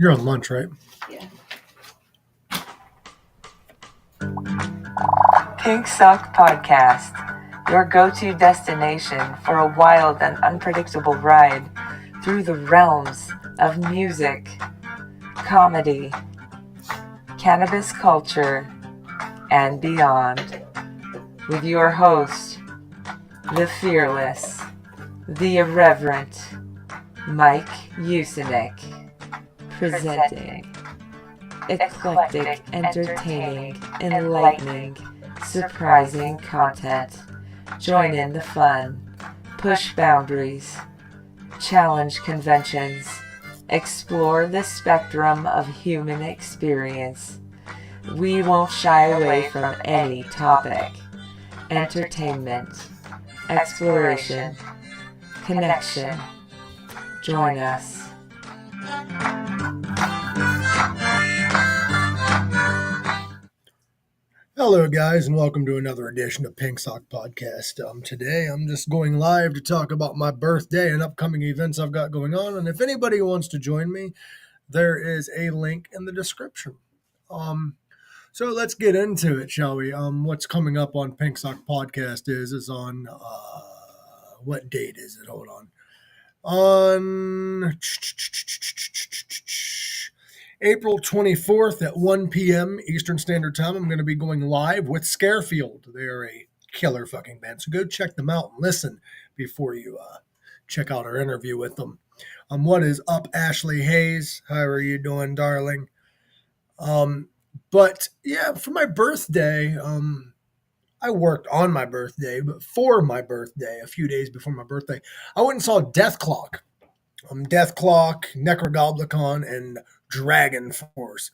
You're on lunch, right? Yeah. Pink Sock Podcast, your go-to destination for a wild and unpredictable ride through the realms of music, comedy, cannabis culture, and beyond. With your host, the fearless, the irreverent, Mike Usenik, presenting eclectic, entertaining, enlightening, surprising content. Join in the fun, push boundaries, challenge conventions, explore the spectrum of human experience. We won't shy away from any topic. Entertainment, exploration, connection. Join us. Hello, guys, and welcome to another edition of Pink Sock Podcast. Today, I'm just going live to talk about my birthday and upcoming events I've got going on. And if anybody wants to join me, there is a link in the description. So let's get into it, shall we? What's coming up on Pink Sock Podcast is on what date is it? Hold on. On April 24th at 1 p.m. Eastern Standard Time, I'm going to be going live with Scarefield. They're a killer fucking band. So go check them out and listen before you check out our interview with them. What is up, Ashley Hayes? How are you doing, darling? But yeah, for my birthday, I worked on my birthday, but for my birthday, a few days before my birthday, I went and saw Death Clock. Death Clock, Necrogoblicon, and Dragon Force.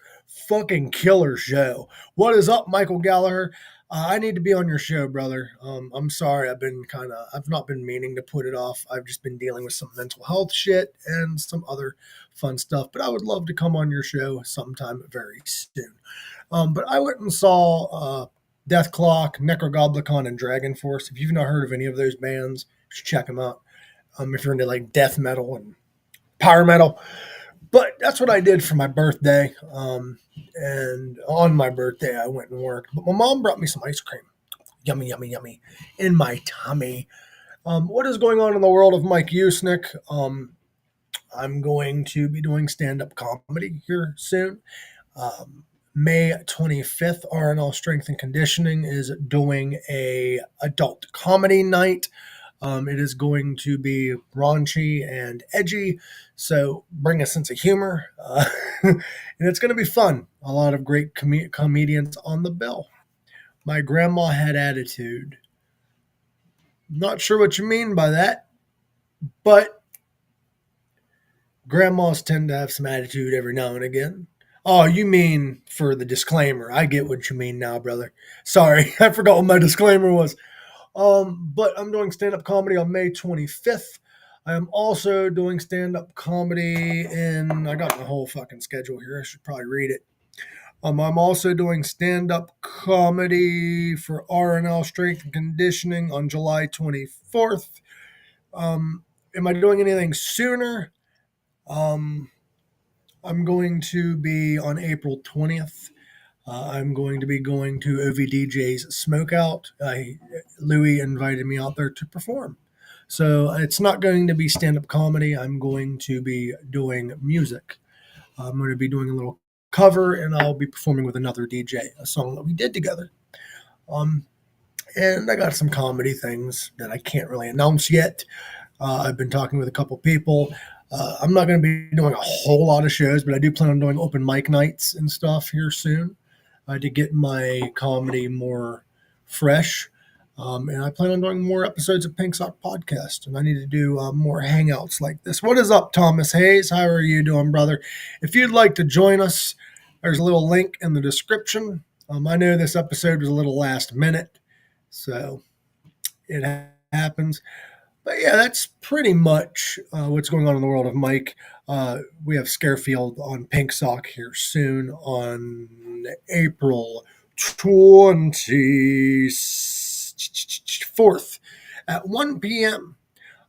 Fucking killer show. What is up, Michael Gallagher? I need to be on your show, brother. I'm sorry. I've not been meaning to put it off. I've just been dealing with some mental health shit and some other fun stuff. But I would love to come on your show sometime very soon. But I went and saw Death Clock, Necrogoblicon, and Dragon Force. If you've not heard of any of those bands, you should check them out. If you're into like death metal and power metal. But that's what I did for my birthday. And on my birthday, I went and worked. But my mom brought me some ice cream. Yummy, yummy, yummy. In my tummy. What is going on in the world of Mike Usenik? I'm going to be doing stand-up comedy here soon. May 25th, RNL Strength and Conditioning is doing a adult comedy night. It is going to be raunchy and edgy, so bring a sense of humor. And it's going to be fun. A lot of great comedians on the bill. My grandma had attitude. Not sure what you mean by that, but grandmas tend to have some attitude every now and again. Oh, you mean for the disclaimer. I get what you mean now, brother. Sorry, I forgot what my disclaimer was. But I'm doing stand-up comedy on May 25th. I am also doing stand-up comedy I got my whole fucking schedule here. I should probably read it. I'm also doing stand-up comedy for RNL Strength and Conditioning on July 24th. Am I doing anything sooner? I'm going to be on April 20th. I'm going to be going to OVDJ's Smokeout. Louis invited me out there to perform. So it's not going to be stand-up comedy. I'm going to be doing music. I'm going to be doing a little cover, and I'll be performing with another DJ, a song that we did together. And I got some comedy things that I can't really announce yet. I've been talking with a couple people. I'm not going to be doing a whole lot of shows, but I do plan on doing open mic nights and stuff here soon to get my comedy more fresh. And I plan on doing more episodes of Pink Sock Podcast, and I need to do more hangouts like this. What is up, Thomas Hayes? How are you doing, brother? If you'd like to join us, there's a little link in the description. I know this episode was a little last minute, so it happens. But yeah, that's pretty much what's going on in the world of Mike. We have Scarefield on Pink Sock here soon on April 24th at 1 p.m.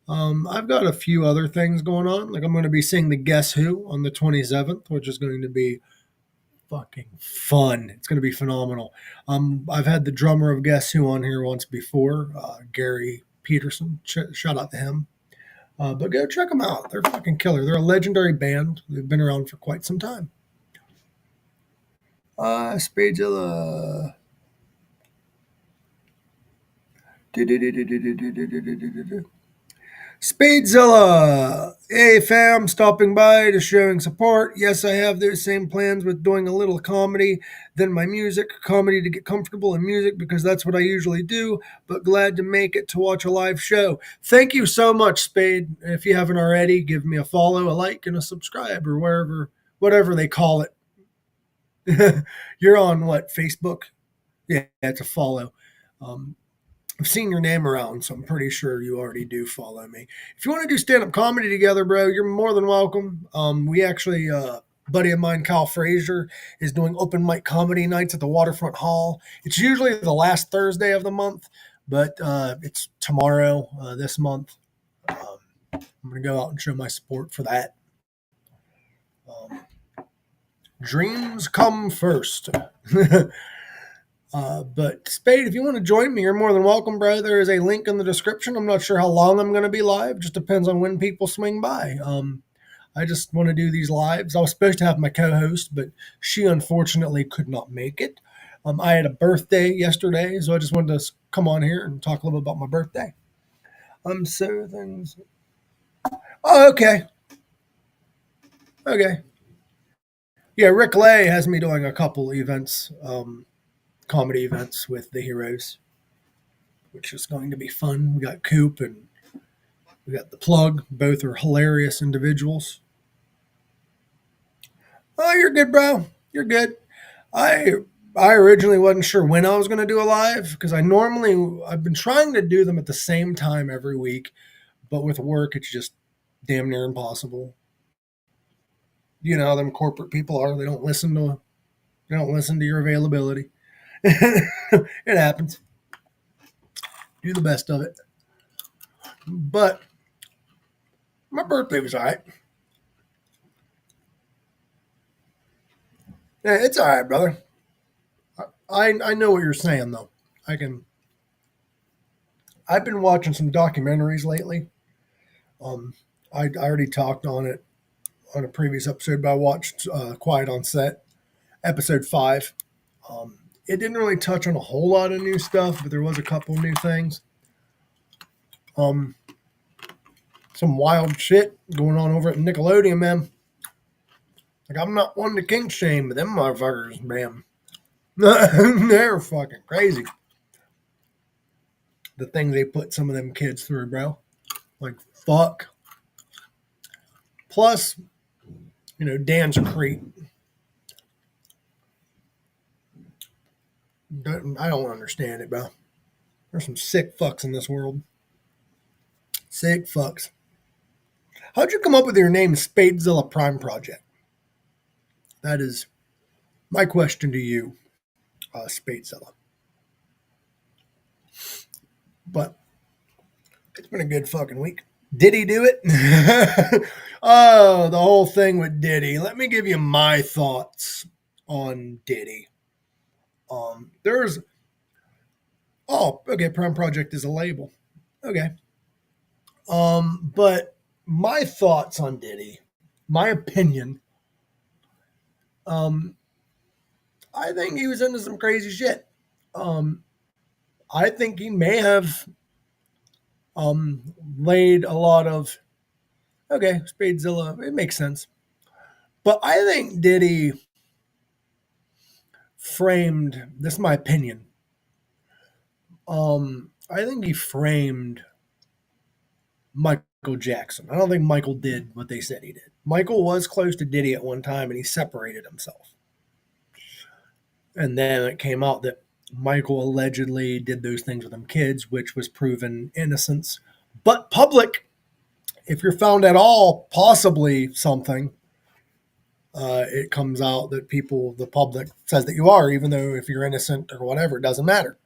I've got a few other things going on. Like I'm going to be seeing the Guess Who on the 27th, which is going to be fucking fun. It's going to be phenomenal. I've had the drummer of Guess Who on here once before, Gary Peterson. Shout out to him. But go check them out. They're fucking killer. They're a legendary band. They've been around for quite some time. Spadezilla. Spadezilla! Hey fam, stopping by to showing support. Yes, I have those same plans with doing a little comedy, then my music. Comedy to get comfortable in music because that's what I usually do, but glad to make it to watch a live show. Thank you so much, Spade. If you haven't already, give me a follow, a like, and a subscribe, or whatever they call it. You're on what, Facebook? Yeah, it's a follow. I've seen your name around, so I'm pretty sure you already do follow me. If you want to do stand-up comedy together, bro, you're more than welcome. We actually, buddy of mine, Kyle Frazier, is doing open mic comedy nights at the Waterfront Hall. It's usually the last Thursday of the month, but it's tomorrow this month. I'm going to go out and show my support for that. Dreams come first. But Spade, if you want to join me, you're more than welcome, bro. There is a link in the description. I'm not sure how long I'm going to be live. Just depends on when people swing by. I just want to do these lives. I was supposed to have my co-host, but she unfortunately could not make it. I had a birthday yesterday, so I just wanted to come on here and talk a little bit about my birthday. So things. Oh, okay. Okay. Yeah, Rick Lay has me doing a couple events. Comedy events with the heroes, which is going to be fun. We got Coop and we got the Plug. Both are hilarious individuals. Oh, you're good, bro. You're good. I originally wasn't sure when I was going to do a live because I've been trying to do them at the same time every week, but with work it's just damn near impossible. You know how them corporate people are. They don't listen to your availability. It happens. Do the best of it. But my birthday was all right. Yeah, it's all right, brother. I know what you're saying though. I've been watching some documentaries lately. I already talked on it on a previous episode, but I watched Quiet on Set, episode 5. It didn't really touch on a whole lot of new stuff, but there was a couple new things. Some wild shit going on over at Nickelodeon, man. Like, I'm not one to kink shame, but them motherfuckers, man, they're fucking crazy. The things they put some of them kids through, bro. Like, fuck. Plus, Dan's a creep. I don't understand it, bro. There's some sick fucks in this world. Sick fucks. How'd you come up with your name, Spadezilla Prime Project? That is my question to you, Spadezilla. But it's been a good fucking week. Did he do it? Oh, the whole thing with Diddy. Let me give you my thoughts on Diddy. Prime Project is a label. Okay. But my thoughts on Diddy, my opinion, I think he was into some crazy shit. I think he may have laid a lot of Spadezilla. It makes sense, but I think Diddy framed. This is my opinion. I think he framed Michael Jackson. I don't think Michael did what they said he did. Michael was close to Diddy at one time, and he separated himself. And then it came out that Michael allegedly did those things with them kids, which was proven innocence. But public, if you're found at all possibly something, it comes out that the public says that you are, even though if you're innocent or whatever, it doesn't matter.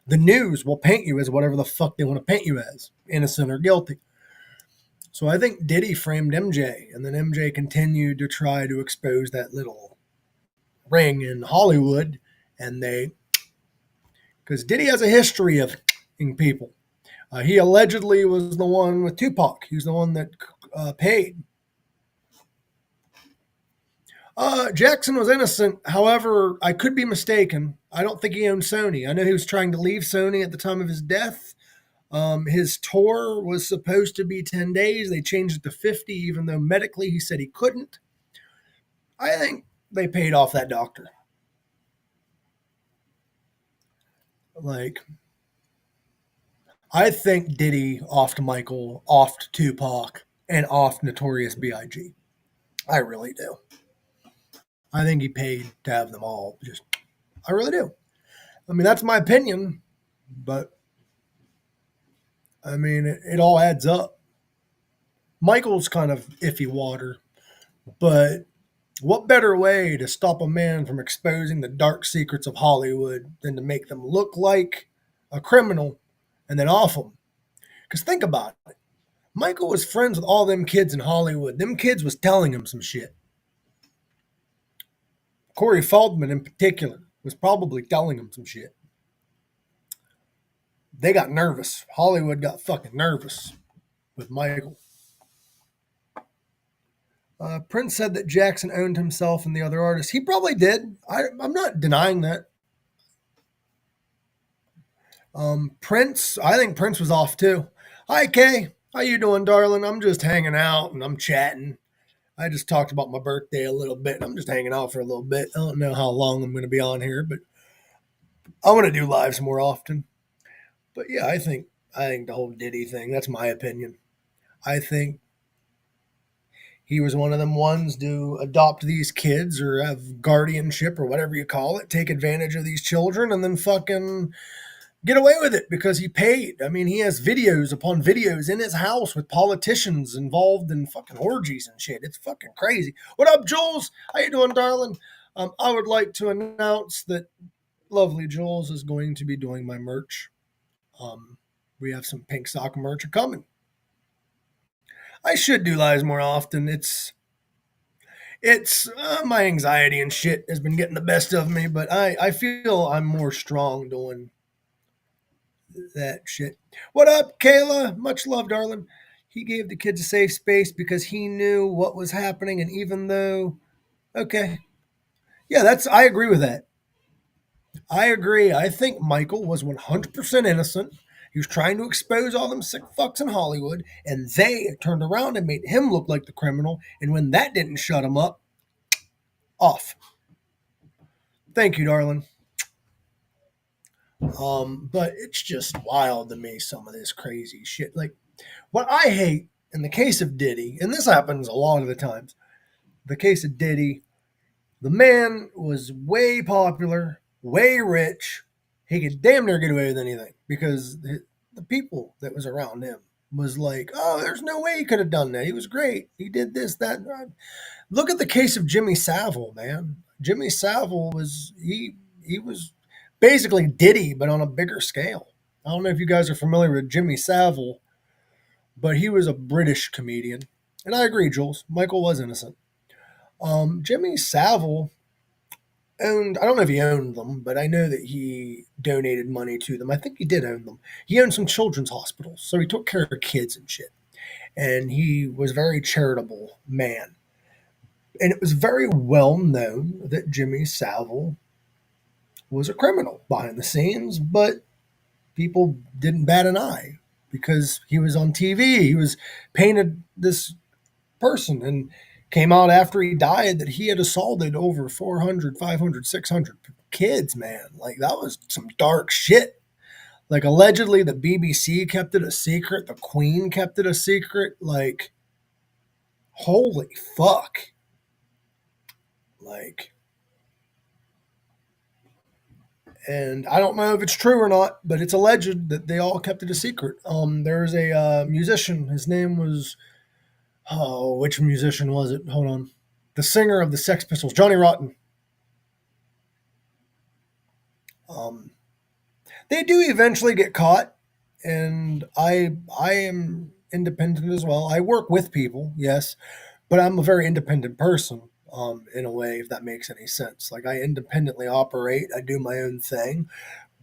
The news will paint you as whatever the fuck they want to paint you as, innocent or guilty. So I think Diddy framed MJ, and then MJ continued to try to expose that little ring in Hollywood, and they, because Diddy has a history of people. He allegedly was the one with Tupac. He was the one that paid. Jackson was innocent. However, I could be mistaken. I don't think he owned Sony. I know he was trying to leave Sony at the time of his death. His tour was supposed to be 10 days. They changed it to 50, even though medically he said he couldn't. I think they paid off that doctor. Like, I think Diddy offed Michael, offed Tupac, and offed Notorious B.I.G. I really do. I think he paid to have them all. I really do. I mean, that's my opinion, but I mean, it all adds up. Michael's kind of iffy water, but what better way to stop a man from exposing the dark secrets of Hollywood than to make them look like a criminal and then off them? Because think about it. Michael was friends with all them kids in Hollywood. Them kids was telling him some shit. Corey Feldman in particular was probably telling him some shit. They got nervous. Hollywood got fucking nervous with Michael. Prince said that Jackson owned himself and the other artists. He probably did. I'm not denying that. Prince, I think Prince was off too. Hi, Kay. How you doing, darling? I'm just hanging out and I'm chatting. I just talked about my birthday a little bit. I'm just hanging out for a little bit. I don't know how long I'm going to be on here, but I want to do lives more often. But yeah, I think the whole Diddy thing, that's my opinion. I think he was one of them ones to adopt these kids or have guardianship or whatever you call it, take advantage of these children and then fucking get away with it because he paid. I mean, he has videos upon videos in his house with politicians involved in fucking orgies and shit. It's fucking crazy. What up, Jules? How you doing, darling? I would like to announce that lovely Jules is going to be doing my merch. We have some pink sock merch coming. I should do lives more often. It's my anxiety and shit has been getting the best of me, but I feel I'm more strong doing that shit. What up, Kayla? Much love, darling. He gave the kids a safe space because he knew what was happening, and even though, okay, yeah, I agree with that. I agree. I think Michael was 100% innocent. He was trying to expose all them sick fucks in Hollywood, and they turned around and made him look like the criminal. And when that didn't shut him up, off. Thank you, darling. But it's just wild to me, some of this crazy shit. Like, what I hate in the case of Diddy, and this happens a lot of the times, the case of Diddy, the man was way popular, way rich. He could damn near get away with anything because the people that was around him was like, oh, there's no way he could have done that. He was great. He did this, that. Look at the case of Jimmy Savile, man. Jimmy Savile he was basically Diddy, but on a bigger scale. I don't know if you guys are familiar with Jimmy Savile, but he was a British comedian. And I agree, Jules. Michael was innocent. Jimmy Savile owned, I don't know if he owned them, but I know that he donated money to them. I think he did own them. He owned some children's hospitals, so he took care of kids and shit. And he was a very charitable man. And it was very well known that Jimmy Savile was a criminal behind the scenes, but people didn't bat an eye because he was on TV. He was painted this person and came out after he died that he had assaulted over 400, 500, 600 kids, man. Like, that was some dark shit. Like, allegedly, the BBC kept it a secret. The Queen kept it a secret. Like, holy fuck. Like, and I don't know if it's true or not, but it's alleged that they all kept it a secret. There's a musician. His name was, oh, which musician was it? Hold on. The singer of the Sex Pistols, Johnny Rotten. They do eventually get caught, and I am independent as well. I work with people, yes, but I'm a very independent person, in a way, if that makes any sense. Like I independently operate, I do my own thing,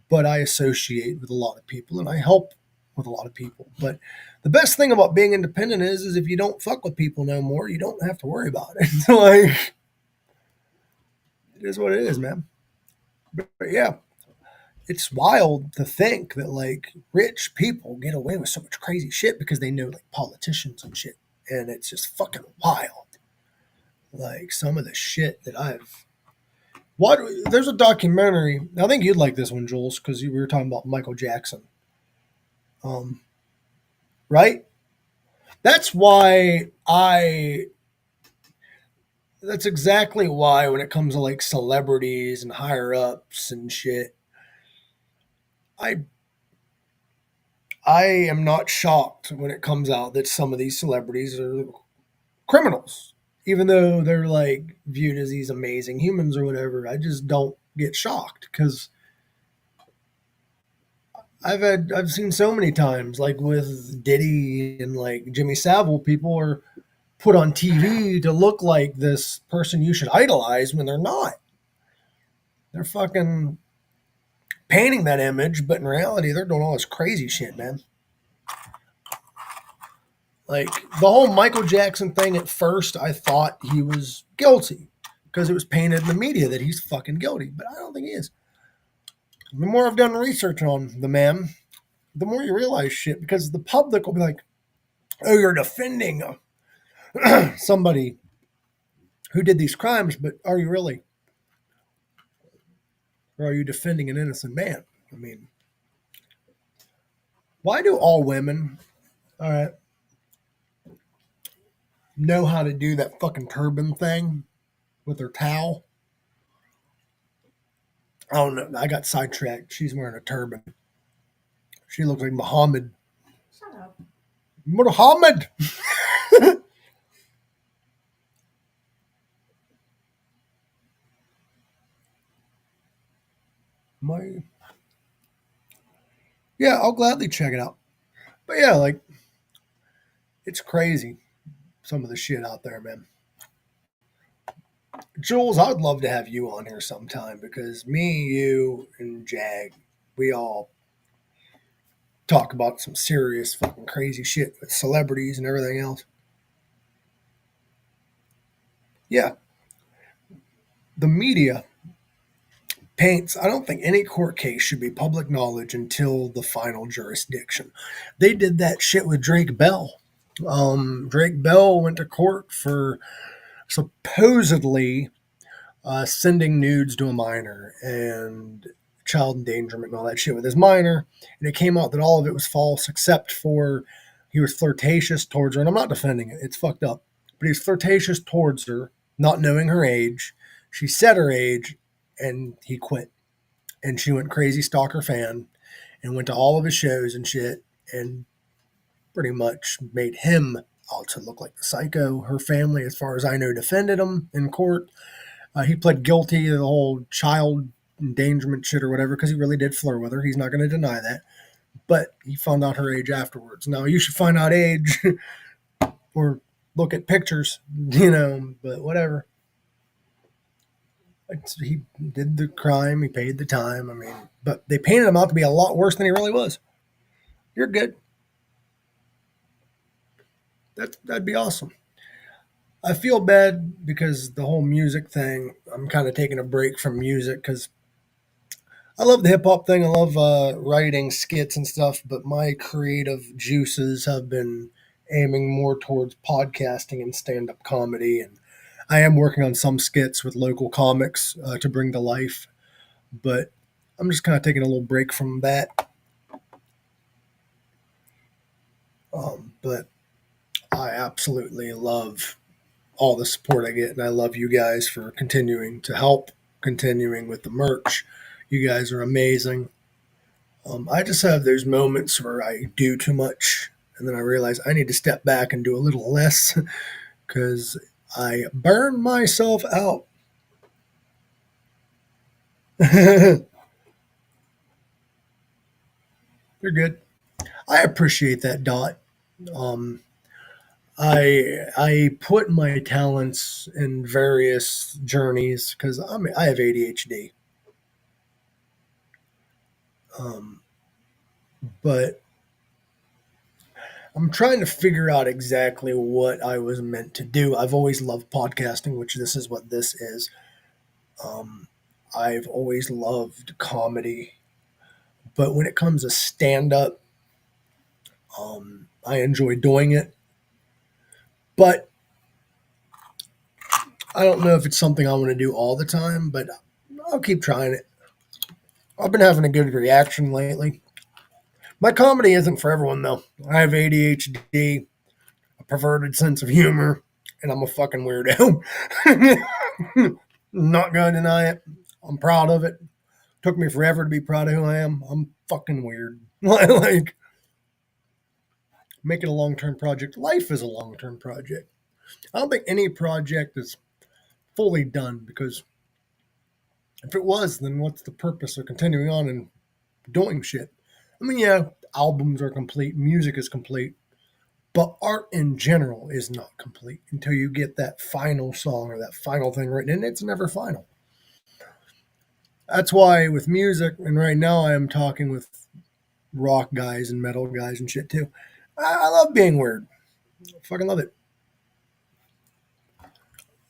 but I associate with a lot of people and I help with a lot of people. But the best thing about being independent is if you don't fuck with people no more, you don't have to worry about it. Like it is what it is, man. But yeah, it's wild to think that like rich people get away with so much crazy shit because they know like politicians and shit. And it's just fucking wild. Like some of the shit that I've what there's a documentary. I think you'd like this one, Jules, because we were talking about Michael Jackson. Um, right? That's why I. That's exactly why when it comes to like celebrities and higher ups and shit, I I am not shocked when it comes out that some of these celebrities are criminals, even though they're like viewed as these amazing humans or whatever. I just don't get shocked because I've seen so many times like with Diddy and like Jimmy Savile, people are put on TV to look like this person you should idolize when they're not. They're fucking painting that image, but in reality, they're doing all this crazy shit, man. Like the whole Michael Jackson thing, at first, I thought he was guilty because it was painted in the media that he's fucking guilty, but I don't think he is. The more I've done research on the man, the more you realize shit because the public will be like, oh, you're defending somebody who did these crimes, but are you really? Or are you defending an innocent man? I mean, why do all women, all right, know how to do that fucking turban thing with their towel? I don't know. I got sidetracked. She's wearing a turban. She looks like Muhammad. Shut up. Muhammad! My, yeah, I'll gladly check it out. But yeah, like, it's crazy. Some of the shit out there, man. Jules, I would love to have you on here sometime because me, you, and Jag, we all talk about some serious fucking crazy shit with celebrities and everything else. Yeah, the media paints, I don't think any court case should be public knowledge until the final jurisdiction. They did that shit with Drake Bell. Drake Bell went to court for supposedly sending nudes to a minor and child endangerment and all that shit with his minor. And it came out that all of it was false except for he was flirtatious towards her. And I'm not defending it, it's fucked up. But he was flirtatious towards her, not knowing her age. She said her age, and he quit. And she went crazy stalker fan and went to all of his shows and shit and pretty much made him out to look like the psycho. Her family, as far as I know, defended him in court. He pled guilty to the whole child endangerment shit or whatever because he really did flirt with her. He's not going to deny that. But he found out her age afterwards. Now, you should find out age or look at pictures, but whatever. He did the crime, he paid the time. I mean, but they painted him out to be a lot worse than he really was. You're good. That'd be awesome. I feel bad because the whole music thing, I'm kind of taking a break from music because I love the hip hop thing. I love writing skits and stuff, but my creative juices have been aiming more towards podcasting and stand up comedy. And I am working on some skits with local comics to bring to life, but I'm just kind of taking a little break from that. But I absolutely love all the support I get, and I love you guys for continuing to help, continuing with the merch. You guys are amazing. I just have those moments where I do too much, and then I realize I need to step back and do a little less because I burn myself out. You're good. I appreciate that, Dot. Um, I put my talents in various journeys because I have ADHD. Um, but I'm trying to figure out exactly what I was meant to do. I've always loved podcasting, which this is what this is. Um, I've always loved comedy, but when it comes to stand up, I enjoy doing it. But I don't know if it's something I want to do all the time, but I'll keep trying it. I've been having a good reaction lately. My comedy isn't for everyone, though. I have ADHD, a perverted sense of humor, and I'm a fucking weirdo. Not gonna deny it. I'm proud of it. Took me forever to be proud of who I am. I'm fucking weird. Like, make it a long term project. Life is a long term project. I don't think any project is fully done because if it was, then what's the purpose of continuing on and doing shit? I mean, yeah, albums are complete, music is complete, but art in general is not complete until you get that final song or that final thing written, and it's never final. That's why with music, and right now I am talking with rock guys and metal guys and shit too. I love being weird. I fucking love it.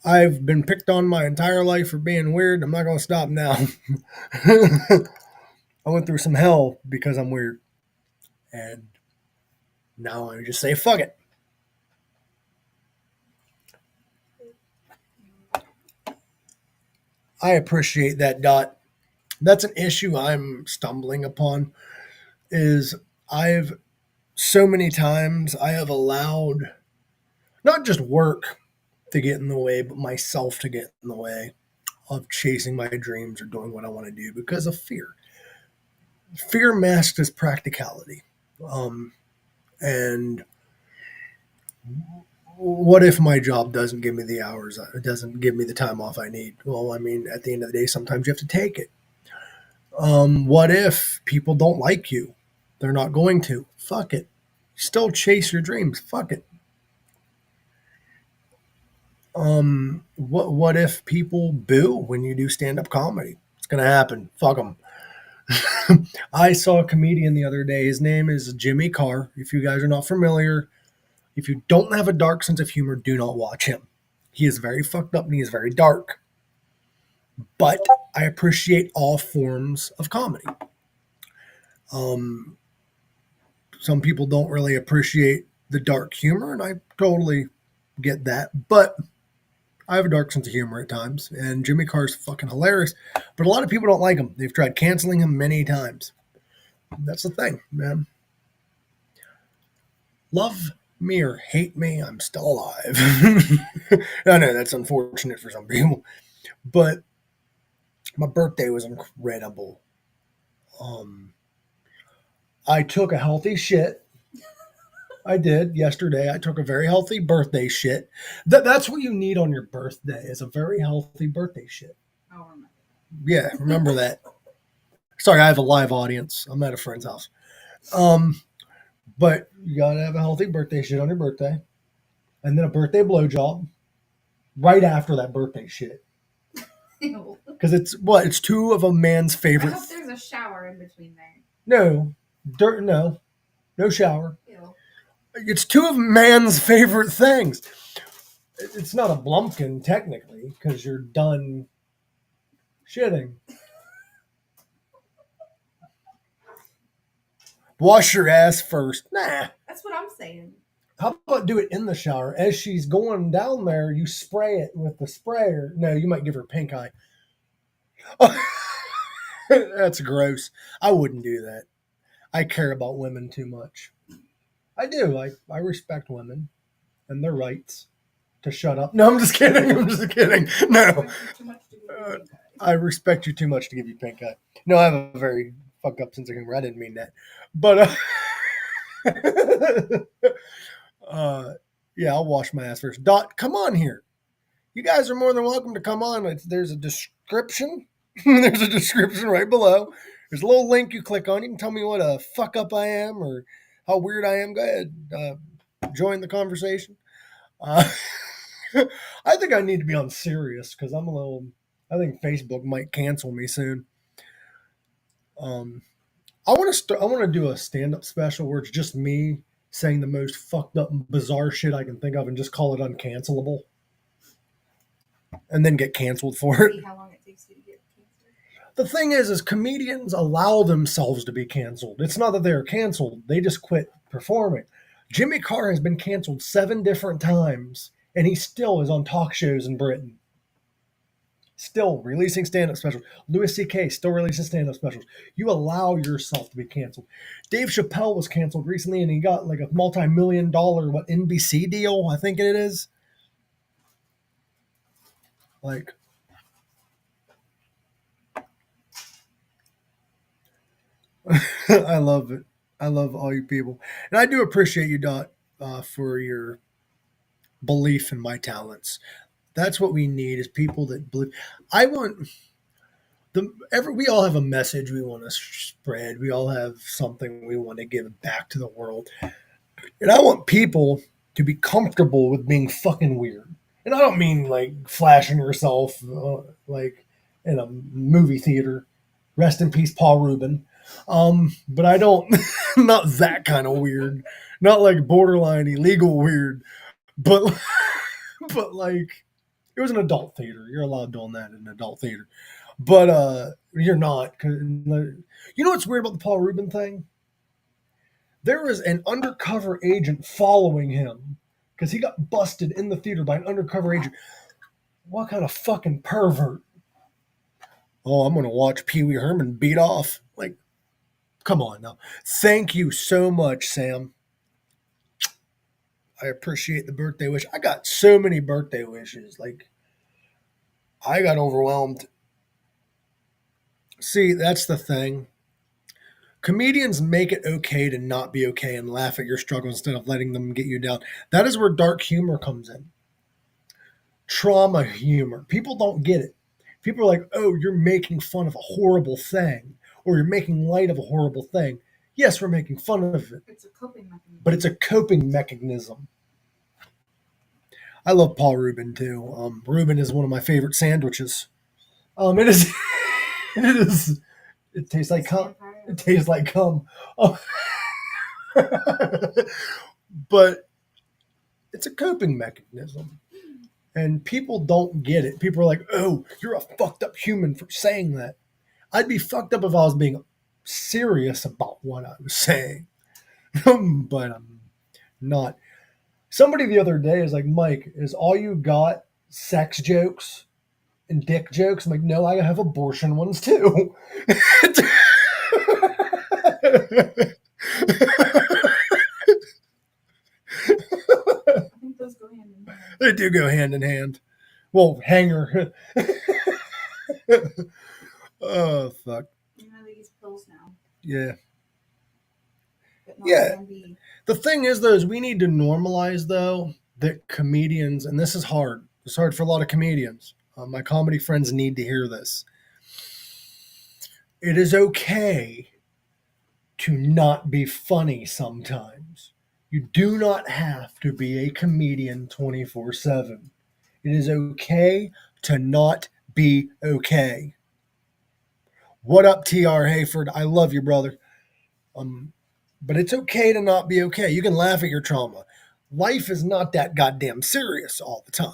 I've been picked on my entire life for being weird. I'm not going to stop now. I went through some hell because I'm weird. And now I just say, fuck it. I appreciate that, Dot. That's an issue I'm stumbling upon is I've so many times I have allowed not just work to get in the way, but myself to get in the way of chasing my dreams or doing what I want to do because of fear. Fear masked as practicality. Um, and what if my job doesn't give me the hours, it doesn't give me the time off I need? Well, I mean, at the end of the day, sometimes you have to take it. What if people don't like you? They're not going to. Fuck it. Still chase your dreams. Fuck it. What if people boo when you do stand up comedy? It's gonna happen. Fuck them. I saw a comedian the other day. His name is Jimmy Carr. If you guys are not familiar, if you don't have a dark sense of humor, do not watch him. He is very fucked up and he is very dark. But I appreciate all forms of comedy. Um, some people don't really appreciate the dark humor, and I totally get that. But I have a dark sense of humor at times, and Jimmy Carr's fucking hilarious. But a lot of people don't like him. They've tried canceling him many times. That's the thing, man. Love me or hate me, I'm still alive. I know that's unfortunate for some people, but my birthday was incredible. Um, I took a healthy shit. I did yesterday. I took a very healthy birthday shit. That's what you need on your birthday is a very healthy birthday shit. I'll remember. Yeah, remember that. Sorry, I have a live audience. I'm at a friend's house. But you gotta have a healthy birthday shit on your birthday, and then a birthday blowjob right after that birthday shit. Ew. Because it's what? It's two of a man's I favorite. hope there's a shower in between there. No, dirt. No shower. Ew. It's two of man's favorite things. It's not a blumpkin technically because you're done shitting. Wash your ass first. Nah. That's what I'm saying. How about do it in the shower? As she's going down there, you spray it with the sprayer. No, you might give her pink eye. That's gross. I wouldn't do that. I care about women too much. I do. I respect women and their rights to shut up. No, I'm just kidding. I'm just kidding. No. Too much to do. I respect you too much to give you pink eye. No, I have a very fucked up sense of humor. I didn't mean that. But yeah, I'll wash my ass first. Dot, come on here. You guys are more than welcome to come on. There's a description. There's a description right below. There's a little link you click on. You can tell me what a fuck up I am or how weird I am. Go ahead. join the conversation. Uh, I think I need to be on Sirius because I'm a little. I think Facebook might cancel me soon. I want to I want to do a stand-up special where it's just me saying the most fucked up, bizarre shit I can think of, and just call it uncancelable, and then get canceled for it. See how long it takes you to get cancer. The thing is comedians allow themselves to be canceled. It's not that they're canceled; they just quit performing. Jimmy Carr has been canceled 7 different times, and he still is on talk shows in Britain. Still releasing stand-up specials. Louis C.K. still releasing stand-up specials. You allow yourself to be canceled. Dave Chappelle was canceled recently, and he got like a multi-million-dollar NBC deal, I think it is. Like, I love it. I love all you people, and I do appreciate you, Dot, for your belief in my talents. That's what we need is people that believe. I want we all have a message we want to spread. We all have something we want to give back to the world. And I want people to be comfortable with being fucking weird. And I don't mean like flashing yourself like in a movie theater. Rest in peace, Paul Rubin. But I don't, not that kind of weird. Not like borderline illegal weird. But, but like, it was an adult theater. You're allowed doing that in an adult theater. But you're not. You know what's weird about the Paul Rubin thing? There was an undercover agent following him because he got busted in the theater by an undercover agent. What kind of fucking pervert? Oh, I'm going to watch Pee Wee Herman beat off. Like, come on now. Thank you so much, Sam. I appreciate the birthday wish. I got so many birthday wishes. Like, I got overwhelmed. See, that's the thing. Comedians make it okay to not be okay and laugh at your struggles instead of letting them get you down. That is where dark humor comes in. Trauma humor. People don't get it. People are like, oh, you're making fun of a horrible thing, or you're making light of a horrible thing. Yes, we're making fun of it. It's a coping mechanism. But it's a coping mechanism. I love Paul Rubin too. Rubin is one of my favorite sandwiches. It is. It is. It tastes like cum. It tastes like cum. Oh. But it's a coping mechanism. And people don't get it. People are like, oh, you're a fucked up human for saying that. I'd be fucked up if I was being serious about what I was saying. But I'm not. Somebody the other day is like, Mike, is all you got sex jokes and dick jokes? I'm like, no, I have abortion ones too. I think those go hand in hand. They do go hand in hand. Well, hanger. Oh, fuck. You know, they use pills now. Yeah. But not Yeah. can be. The thing is, though, is we need to normalize, though, that comedians, and this is hard. It's hard for a lot of comedians. My comedy friends need to hear this. It is okay to not be funny sometimes. You do not have to be a comedian 24/7. It is okay to not be okay. What up, TR Hayford? I love you, brother. But it's okay to not be okay. You can laugh at your trauma. Life is not that goddamn serious all the time.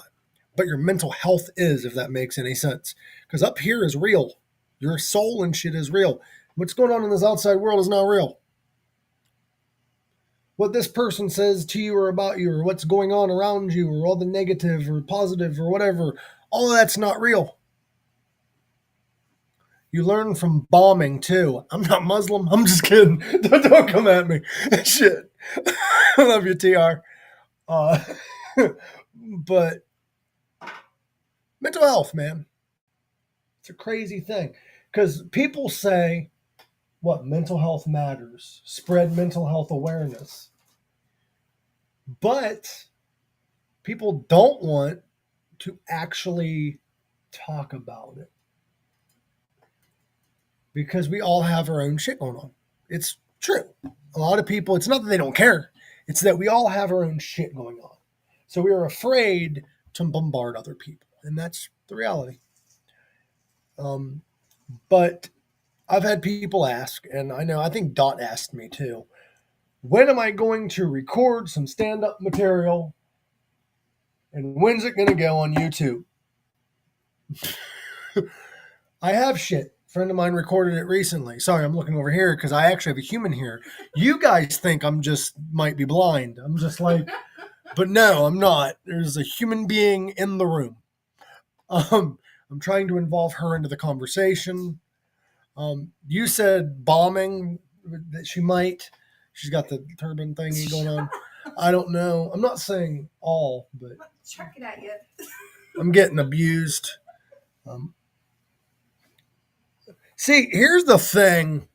But your mental health is, if that makes any sense. Because up here is real. Your soul and shit is real. What's going on in this outside world is not real. What this person says to you or about you, or what's going on around you, or all the negative or positive or whatever, all of that's not real. You learn from bombing too. I'm not Muslim. I'm just kidding. Don't come at me. Shit. I love you, TR. But mental health, man. It's a crazy thing. Because people say, what, mental health matters. Spread mental health awareness. But people don't want to actually talk about it. Because we all have our own shit going on. It's true. A lot of people, it's not that they don't care. It's that we all have our own shit going on. So we are afraid to bombard other people. And that's the reality. But I've had people ask, and I think Dot asked me too, when am I going to record some stand up material? And when's it going to go on YouTube? I have shit. A friend of mine recorded it recently. Sorry, I'm looking over here because I actually have a human here. You guys think I'm just might be blind. I'm just like, but no, I'm not. There's a human being in the room. I'm trying to involve her into the conversation. You said bombing that she might. She's got the turban thingy going on. I don't know. I'm not saying all, but I'm not chucking at you. I'm getting abused. See, here's the thing.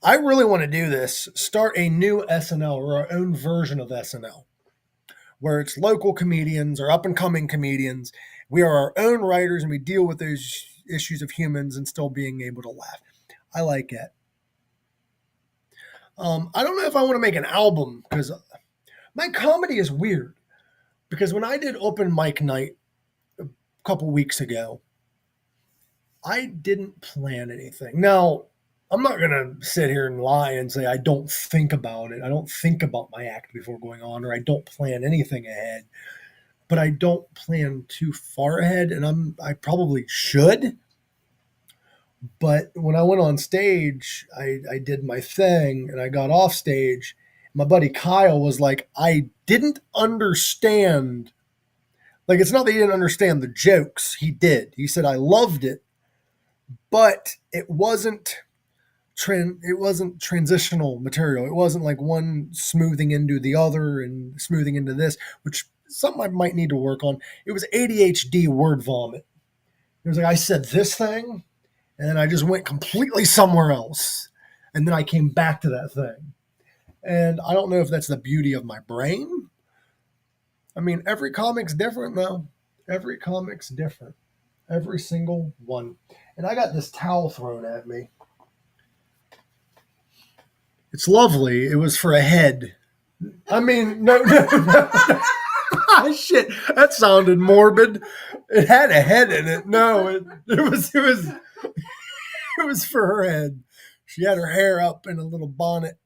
I really want to do this. Start a new SNL or our own version of SNL where it's local comedians or up and coming comedians. We are our own writers and we deal with those issues of humans and still being able to laugh. I like it. I don't know if I want to make an album because my comedy is weird. Because when I did open mic night a couple weeks ago, I didn't plan anything. Now, I'm not going to sit here and lie and say I don't think about it. I don't think about my act before going on, or I don't plan anything ahead. But I don't plan too far ahead, and I probably should. But when I went on stage, I did my thing, and I got off stage. My buddy Kyle was like, I didn't understand. Like, it's not that he didn't understand the jokes. He did. He said, I loved it, but it wasn't transitional material. It wasn't like one smoothing into the other and smoothing into this, which something I might need to work on. It was ADHD word vomit. It was like I said this thing, and then I just went completely somewhere else, and then I came back to that thing. And I don't know if that's the beauty of my brain. I mean, every comic's different, though. Every comic's different. Every single one. And I got this towel thrown at me. It's lovely. It was for a head. I mean, no. Shit, that sounded morbid. It had a head in it. No, it was for her head. She had her hair up in a little bonnet.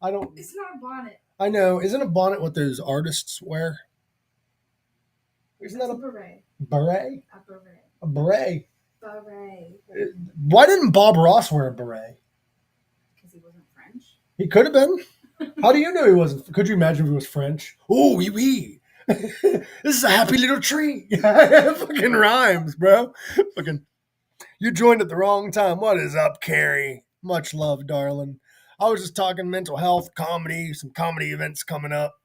It's not a bonnet. I know. Isn't a bonnet what those artists wear? Isn't that a beret? Beret? A beret. A beret. Beret. Why didn't Bob Ross wear a beret? Because he wasn't French. He could have been. How do you know he wasn't? Could you imagine if he was French? Oh, oui, oui. This is a happy little tree. Fucking rhymes, bro. Fucking, you joined at the wrong time. What is up, Carrie? Much love, darling. I was just talking mental health, comedy, some comedy events coming up.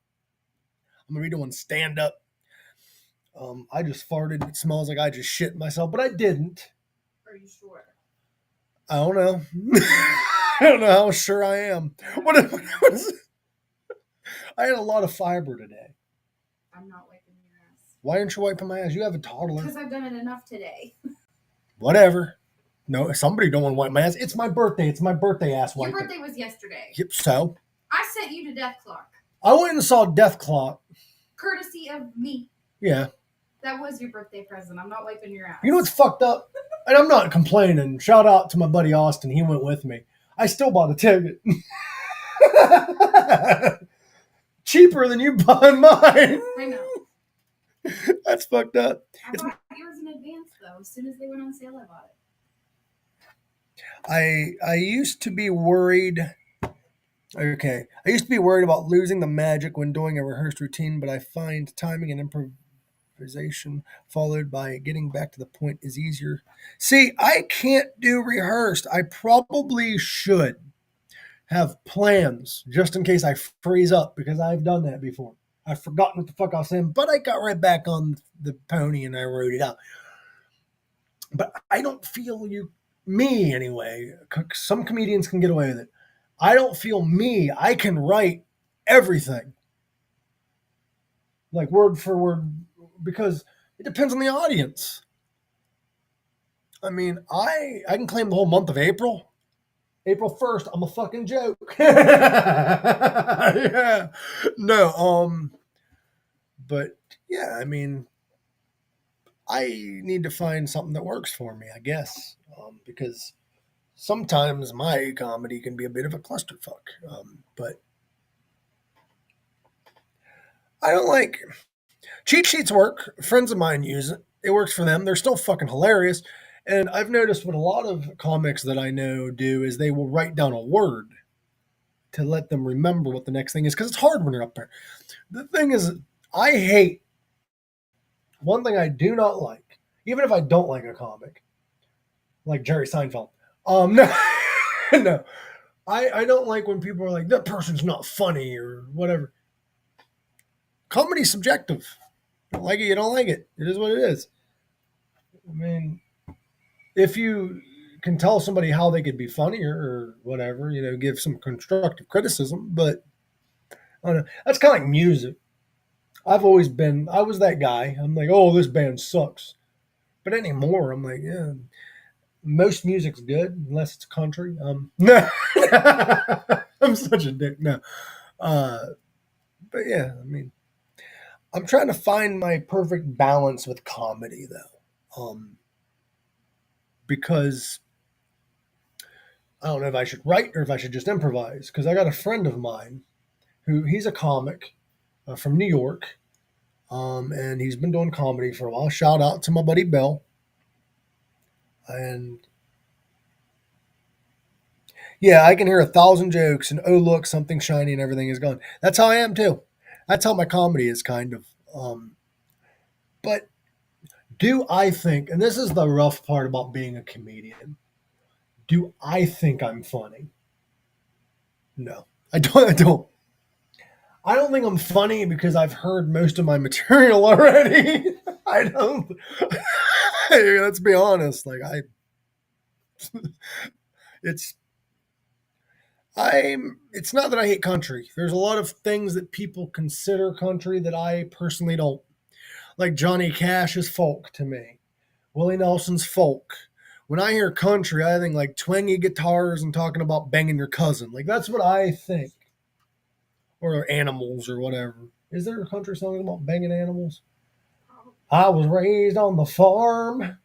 I'm gonna be doing stand up. I just farted. It smells like I just shit myself, but I didn't. Are you sure? I don't know. I don't know how sure I am. What is it? I had a lot of fiber today. I'm not wiping your ass. Why aren't you wiping my ass? You have a toddler. Because I've done it enough today. Whatever. No, somebody don't want to wipe my ass. It's my birthday. It's my birthday ass wiping. Your birthday was yesterday. Yep, so? I sent you to Death Clock. I went and saw Death Clock. Courtesy of me. Yeah. That was your birthday present. I'm not wiping your ass. You know what's fucked up? And I'm not complaining. Shout out to my buddy Austin. He went with me. I still bought a ticket. Cheaper than you buying mine. I know. That's fucked up. I bought yours in advance, though. As soon as they went on sale, I bought it. I used to be worried. Okay. I used to be worried about losing the magic when doing a rehearsed routine, but I find timing and improvisation followed by getting back to the point is easier. See, I can't do rehearsed. I probably should have plans just in case I freeze up because I've done that before. I've forgotten what the fuck I was saying, but I got right back on the pony and I wrote it out. But I don't feel me anyway. Some comedians can get away with it. I don't feel me. I can write everything. Like word for word, because it depends on the audience. I mean, I can claim the whole month of April. April 1st, I'm a fucking joke. Yeah. No, but yeah, I mean, I need to find something that works for me, I guess, because sometimes my comedy can be a bit of a clusterfuck. But I don't like cheat sheets work. Friends of mine use it. It works for them. They're still fucking hilarious. And I've noticed what a lot of comics that I know do is they will write down a word to let them remember what the next thing is because it's hard when you're up there. The thing is, I hate one thing I do not like, even if I don't like a comic, like Jerry Seinfeld. No, no, I don't like when people are like that person's not funny or whatever. Comedy's subjective. You don't like it, you don't like it. It is what it is. I mean, if you can tell somebody how they could be funnier or whatever, give some constructive criticism, but I don't know. That's kind of like music. I was that guy. I'm like, oh, this band sucks. But anymore, I'm like, yeah, most music's good unless it's country. No, I'm such a dick. No, uh, but yeah, I mean, I'm trying to find my perfect balance with comedy though, because I don't know if I should write or if I should just improvise. Because I got a friend of mine who he's a comic from New York, and he's been doing comedy for a while. Shout out to my buddy Bill. And yeah, I can hear 1,000 jokes and oh look, something shiny and everything is gone. That's how I am too. That's how my comedy is kind of. But do I think, and this is the rough part about being a comedian, do I think I'm funny? No, I don't. I don't think I'm funny because I've heard most of my material already. I don't. Let's be honest. It's It's not that I hate country. There's a lot of things that people consider country that I personally don't. Like Johnny Cash is folk to me. Willie Nelson's folk. When I hear country, I think like twangy guitars and talking about banging your cousin. Like that's what I think. Or animals or whatever. Is there a country song about banging animals? I was raised on the farm.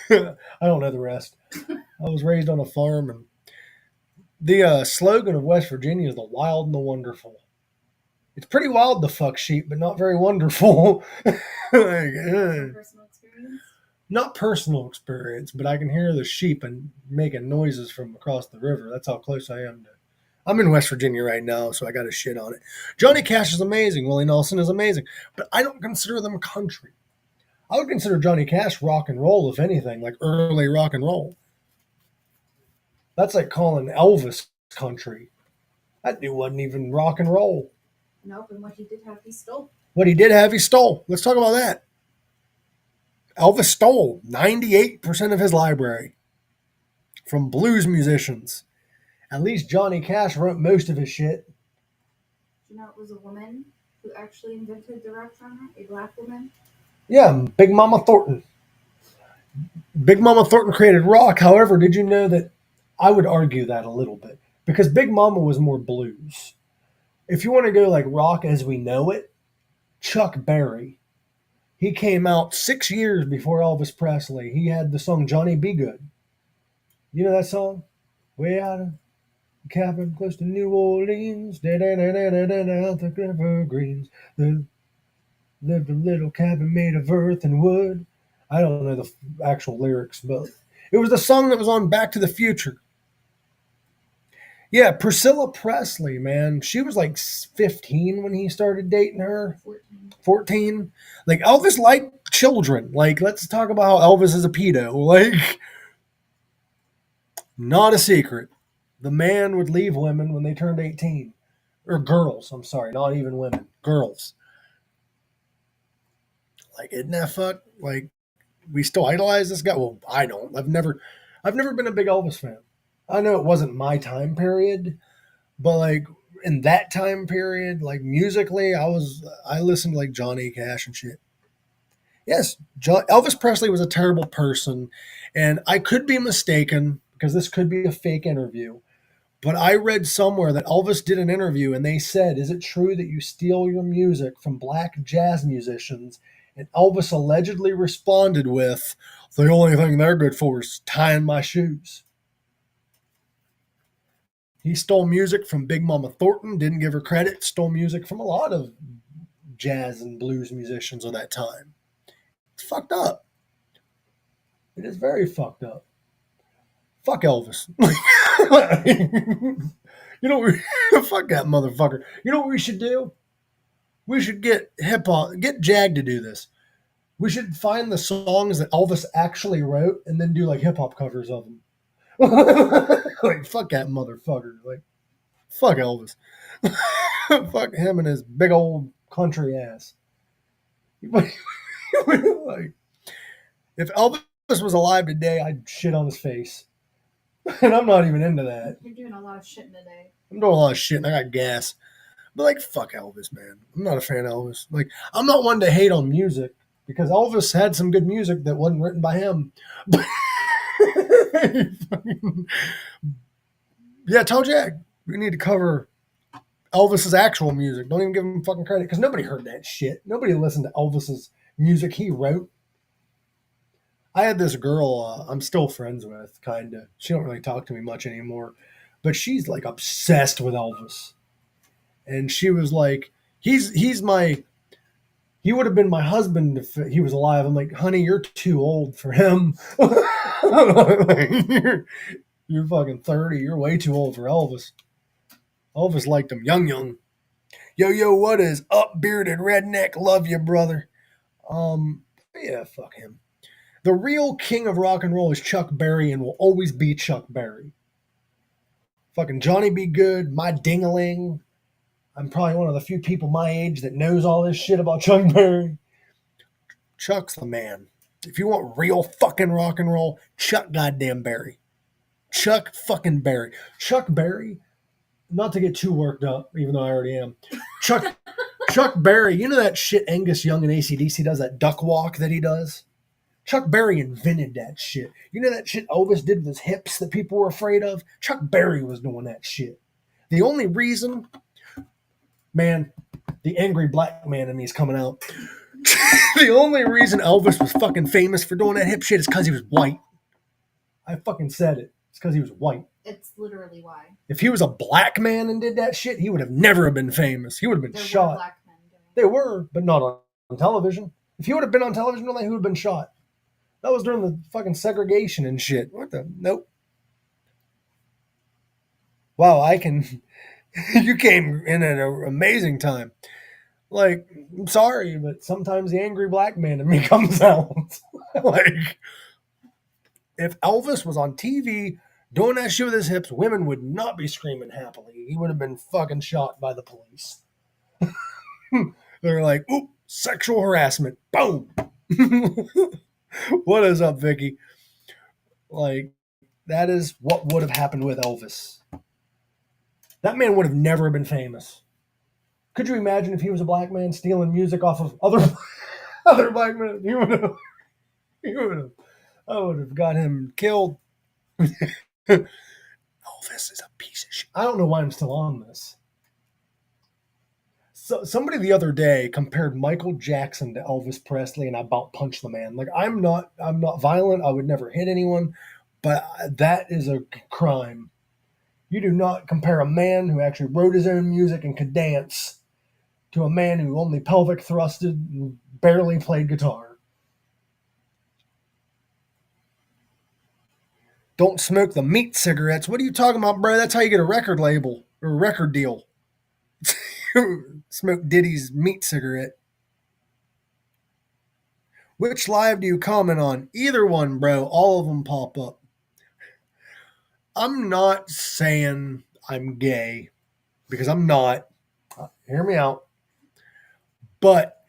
I don't know the rest. I was raised on a farm, and the slogan of West Virginia is the wild and the wonderful. It's pretty wild to fuck sheep, but not very wonderful. Personal experience. Not personal experience, but I can hear the sheep and making noises from across the river. That's how close I am to. I'm in West Virginia right now, so I got to shit on it. Johnny Cash is amazing. Willie Nelson is amazing, but I don't consider them country. I would consider Johnny Cash rock and roll, if anything, like early rock and roll. That's like calling Elvis country. That dude wasn't even rock and roll. Nope, and what he did have, he stole. What he did have, he stole. Let's talk about that. Elvis stole 98% of his library from blues musicians. At least Johnny Cash wrote most of his shit. You know, it was a woman who actually invented the rock genre, a black woman. Yeah, Big Mama Thornton. Big Mama Thornton created rock. However, did you know that I would argue that a little bit? Because Big Mama was more blues. If you want to go like rock as we know it, Chuck Berry. He came out 6 years before Elvis Presley. He had the song Johnny Be Good. You know that song? Way out of the cabin close to New Orleans. Out the evergreens. Lived a little cabin made of earth and wood. I don't know the actual lyrics, but it was the song that was on Back to the Future. Yeah, Priscilla Presley, man. She was like 15 when he started dating her. 14. Like, Elvis liked children. Like, let's talk about how Elvis is a pedo. Like, not a secret. The man would leave women when they turned 18. Or girls, I'm sorry, not even women. Girls. Like, isn't that fuck? Like, we still idolize this guy? Well, I don't. I've never been a big Elvis fan. I know it wasn't my time period, but like in that time period, like musically, I listened to like Johnny Cash and shit. Yes, Elvis Presley was a terrible person, and I could be mistaken because this could be a fake interview. But I read somewhere that Elvis did an interview and they said, "Is it true that you steal your music from black jazz musicians?" And Elvis allegedly responded with, "The only thing they're good for is tying my shoes." He stole music from Big Mama Thornton, didn't give her credit, stole music from a lot of jazz and blues musicians of that time. It's fucked up. It is very fucked up. Fuck Elvis. You know, fuck that motherfucker. You know what we should do? We should get hip hop, get Jag to do this. We should find the songs that Elvis actually wrote and then do like hip hop covers of them. Like, fuck that motherfucker. Like, fuck Elvis. Fuck him and his big old country ass. Like, if Elvis was alive today, I'd shit on his face. And I'm not even into that. You're doing a lot of shit today. I'm doing a lot of shit and I got gas. But like, fuck Elvis, man. I'm not a fan of Elvis. Like, I'm not one to hate on music because Elvis had some good music that wasn't written by him. But yeah, tell Jag we need to cover Elvis's actual music. Don't even give him fucking credit because nobody heard that shit. Nobody listened to Elvis's music he wrote. I had this girl I'm still friends with, kind of. She don't really talk to me much anymore, but she's like obsessed with Elvis. And she was like, he would have been my husband if he was alive. I'm like, honey, you're too old for him. you're fucking 30. You're way too old for Elvis. Elvis liked him young. Yo, what is up, bearded redneck? Love you, brother. Yeah, fuck him. The real king of rock and roll is Chuck Berry and will always be Chuck Berry. Fucking Johnny B. Good, my ding-a-ling. I'm probably one of the few people my age that knows all this shit about Chuck Berry. Chuck's the man. If you want real fucking rock and roll, Chuck goddamn Berry. Chuck fucking Berry. Chuck Berry, not to get too worked up, even though I already am. Chuck Berry, you know that shit Angus Young and AC/DC does, that duck walk that he does? Chuck Berry invented that shit. You know that shit Elvis did with his hips that people were afraid of? Chuck Berry was doing that shit. The only reason, man, the angry black man in me is coming out. The only reason Elvis was fucking famous for doing that hip shit is because he was white. I fucking said it. It's because he was white. It's literally why. If he was a black man and did that shit, he would have never been famous. He would have been There shot. were black men doing it. They were, but not on television. If he would have been on television, he would have been shot. That was during the fucking segregation and shit. What the? Nope. Wow, you came in at an amazing time. Like, I'm sorry, but sometimes the angry black man in me comes out. Like, if Elvis was on TV doing that shit with his hips, women would not be screaming happily. He would have been fucking shot by the police. They're like, oop, sexual harassment. Boom. What is up, Vicky? Like, that is what would have happened with Elvis. That man would have never been famous. Could you imagine if he was a black man stealing music off of other black men? He would have. I would have got him killed. Elvis is a piece of shit. I don't know why I'm still on this. So somebody the other day compared Michael Jackson to Elvis Presley, and I about punched the man. Like, I'm not violent. I would never hit anyone, but that is a crime. You do not compare a man who actually wrote his own music and could dance to a man who only pelvic thrusted and barely played guitar. Don't smoke the meat cigarettes. What are you talking about, bro? That's how you get a record label or a record deal. Smoke Diddy's meat cigarette. Which live do you comment on? Either one, bro. All of them pop up. I'm not saying I'm gay because I'm not. Hear me out. But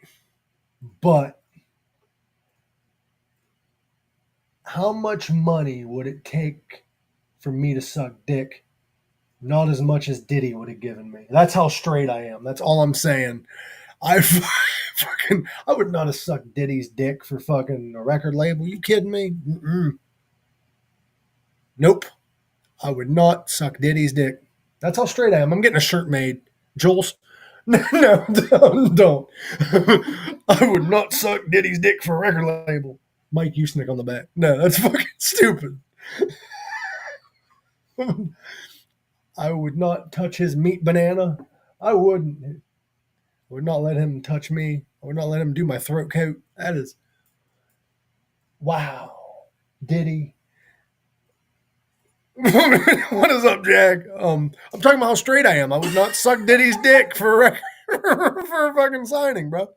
how much money would it take for me to suck dick? Not as much as Diddy would have given me. That's how straight I am. That's all I'm saying. I I would not have sucked Diddy's dick for fucking a record label. You kidding me? Mm-mm. Nope. I would not suck Diddy's dick. That's how straight I am. I'm getting a shirt made. Jules. No, don't. I would not suck Diddy's dick for a record label. Mike Usnick on the back. No, that's fucking stupid. I would not touch his meat banana. I wouldn't. I would not let him touch me. I would not let him do my throat coat. That is. Wow. Diddy. What is up, Jack? I'm talking about how straight I am. I would not suck Diddy's dick for a for a fucking signing, bro.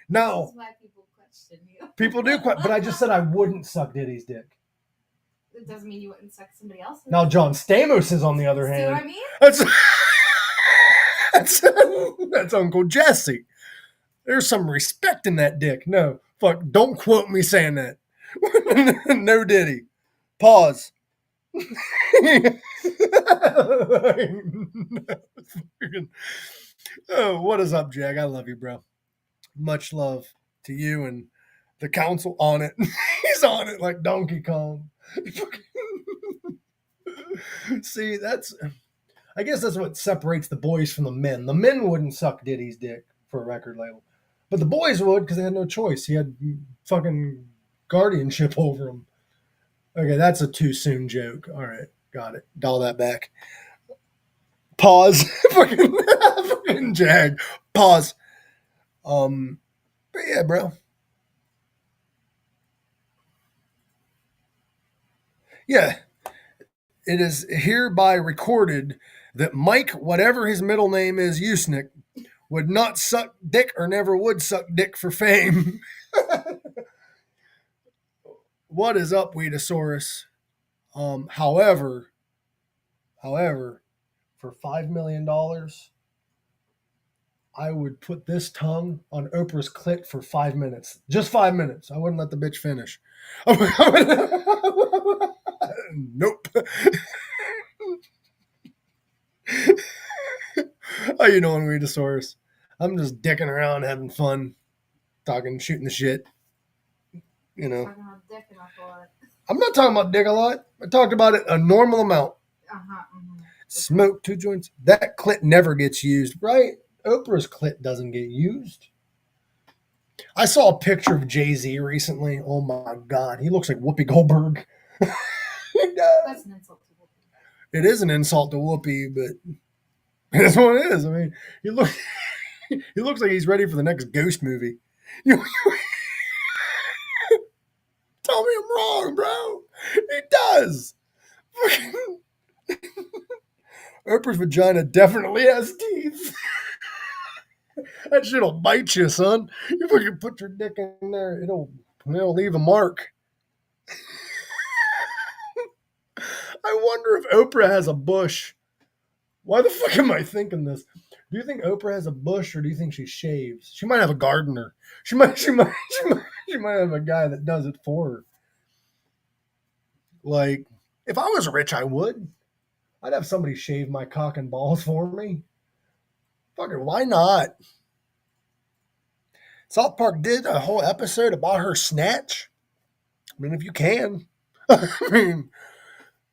Now, That's why people question you. people do, but I just said I wouldn't suck Diddy's dick. It doesn't mean you wouldn't suck somebody else's. Now, John Stamos is on the other See hand. what I mean? That's Uncle Jesse. There's some respect in that dick. No, fuck, don't quote me saying that. No Diddy. Pause. Oh, what is up, Jack? I love you, bro. Much love to you and the council on it. He's on it like Donkey Kong. See, I guess that's what separates the boys from the men. The men wouldn't suck Diddy's dick for a record label, but the boys would because they had no choice. He had fucking guardianship over them. Okay, that's a too soon joke. All right, got it. Dial that back. Pause. Fucking Jag. Pause. But yeah, bro. Yeah. It is hereby recorded that Mike, whatever his middle name is, Usnick, would not suck dick or never would suck dick for fame. What is up, Weedosaurus? However, for $5 million, I would put this tongue on Oprah's clit for 5 minutes. Just 5 minutes. I wouldn't let the bitch finish. Nope. How you doing, Weedosaurus? I'm just dicking around, having fun, talking, shooting the shit. You know. Talking about dick and I thought. I'm not talking about dick a lot. I talked about it a normal amount. Mm-hmm. Smoke 2 joints. That clit never gets used, right? Oprah's clit doesn't get used. I saw a picture of Jay-Z recently. Oh my God. He looks like Whoopi Goldberg. That's an insult to Whoopi. It is an insult to Whoopi, but that's what it is. I mean, he looks like he's ready for the next Ghost movie. Tell me I'm wrong, bro. He does. Oprah's vagina definitely has teeth. That shit'll bite you, son. You fucking put your dick in there, it'll leave a mark. I wonder if Oprah has a bush. Why the fuck am I thinking this? Do you think Oprah has a bush, or do you think she shaves? She might have a gardener. She might have a guy that does it for her. Like, if I was rich, I would. I'd have somebody shave my cock and balls for me. Fucking, why not? South Park did a whole episode about her snatch. I mean, if you can. I mean,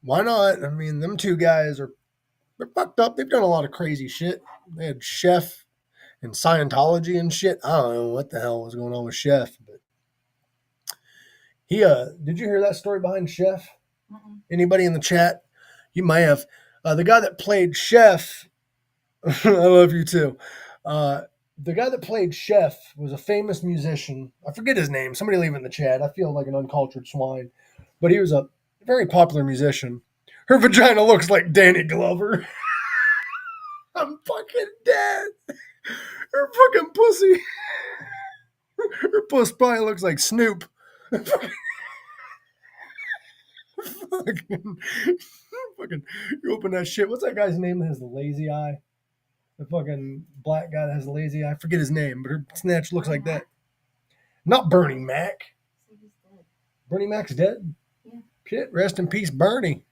why not? I mean, them two guys they're fucked up. They've done a lot of crazy shit. They had Chef and Scientology and shit. I don't know what the hell was going on with Chef, but he did you hear that story behind Chef? Mm-mm. Anybody in the chat? You might have. The guy that played Chef, I love you too. The guy that played Chef was a famous musician. I forget his name. Somebody leave it in the chat. I feel like an uncultured swine. But he was a very popular musician. Her vagina looks like Danny Glover. I'm fucking dead. Her fucking pussy. Her puss probably looks like Snoop. fucking, you open that shit. What's that guy's name that has the lazy eye? The fucking black guy that has the lazy eye. I forget his name, but her snatch looks like that. Not Bernie Mac. So he's dead. Bernie Mac's dead? Yeah. Shit, rest in peace, Bernie.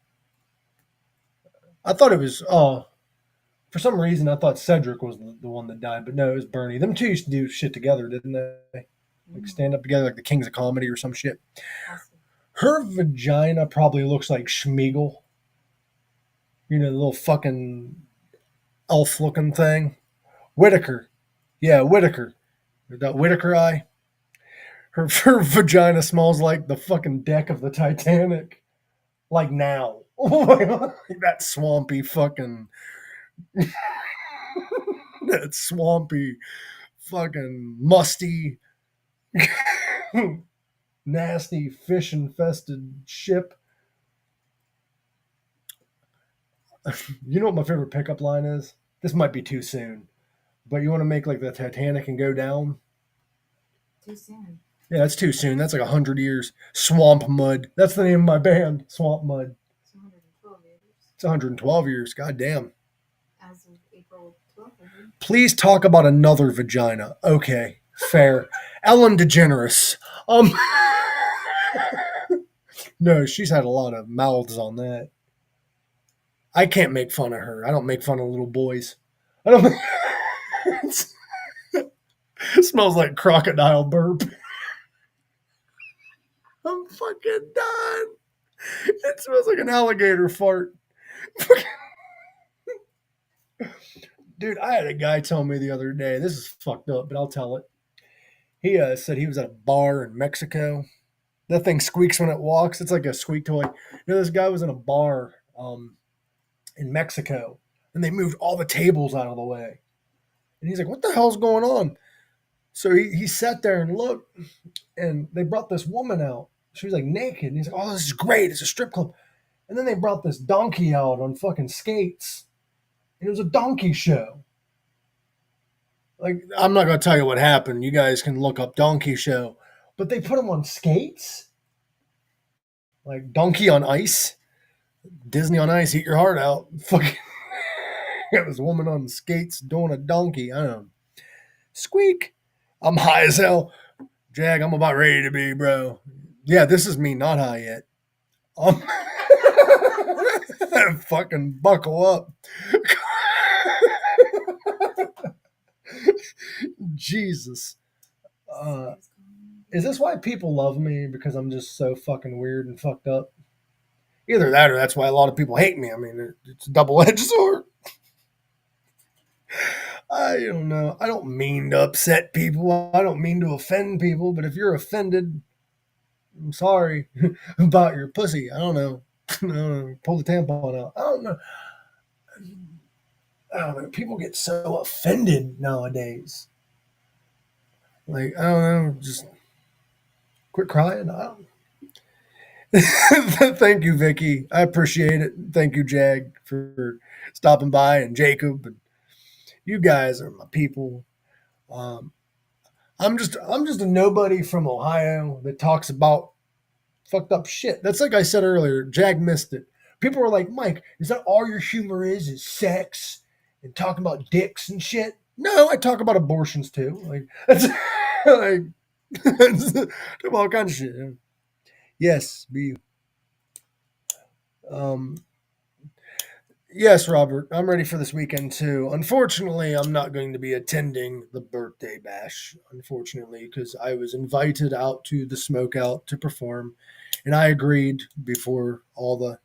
I thought it was, for For some reason, I thought Cedric was the one that died, but no, it was Bernie. Them two used to do shit together, didn't they? Like stand up together like the Kings of Comedy or some shit. Awesome. Her vagina probably looks like Schmeagol. You know, the little fucking elf looking thing. Whitaker. Yeah, Whitaker. That Whitaker eye. Her vagina smells like the fucking deck of the Titanic. Like now. Oh my god. That swampy fucking. That swampy, fucking musty, nasty, fish infested ship. You know what my favorite pickup line is? This might be too soon, but you want to make like the Titanic and go down? Too soon. Yeah, that's too soon. That's like 100 years. Swamp Mud. That's the name of my band. Swamp Mud. It's 112 years. It's 112 years. God damn. As of April 12th, I think. Please talk about another vagina. Okay, fair. Ellen DeGeneres. No, she's had a lot of mouths on that. I can't make fun of her. I don't make fun of little boys. I don't. It smells like crocodile burp. I'm fucking done. It smells like an alligator fart. Dude, I had a guy tell me the other day, this is fucked up, but I'll tell it. He said he was at a bar in Mexico. That thing squeaks when it walks. It's like a squeak toy. You know, this guy was in a bar in Mexico, and they moved all the tables out of the way. And he's like, what the hell's going on? So he sat there and looked, and they brought this woman out. She was like naked. And he's like, oh, this is great. It's a strip club. And then they brought this donkey out on fucking skates. And it was a donkey show. Like, I'm not going to tell you what happened. You guys can look up donkey show. But they put him on skates? Like donkey on ice? Disney on ice, eat your heart out. Fucking got this woman on skates doing a donkey. I don't know. Squeak. I'm high as hell. Jag, I'm about ready to be, bro. Yeah, this is me not high yet. Fucking buckle up. Jesus. Is this why people love me? Because I'm just so fucking weird and fucked up? Either that or that's why a lot of people hate me. I mean, it's a double-edged sword. I don't know. I don't mean to upset people. I don't mean to offend people. But if you're offended, I'm sorry about your pussy. I don't know. Pull the tampon out. I don't know. People get so offended nowadays. Like, I don't know. Just quit crying. I don't. Thank you, Vicky. I appreciate it. Thank you, Jag, for stopping by, and Jacob. And you guys are my people. I'm just a nobody from Ohio that talks about fucked up shit. That's like I said earlier. Jag missed it. People were like, Mike, is that all your humor is sex and talking about dicks and shit? No, I talk about abortions too. Like that's like talk about all kinds of shit. Yes, be. Yes, Robert, I'm ready for this weekend too. Unfortunately, I'm not going to be attending the birthday bash, unfortunately, because I was invited out to the smokeout to perform, and I agreed before all the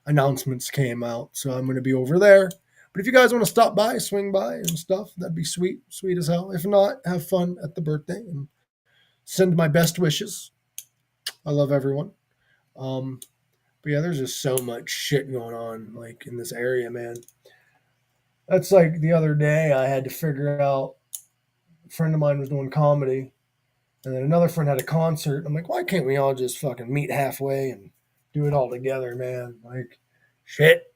announcements came out. So I'm going to be over there. But if you guys want to stop by, swing by and stuff, that'd be sweet, sweet as hell. If not, have fun at the birthday and send my best wishes. I love everyone. But yeah, there's just so much shit going on, like in this area, man. That's like the other day I had to figure out. A friend of mine was doing comedy, and then another friend had a concert. I'm like, why can't we all just fucking meet halfway and do it all together, man? Like, shit.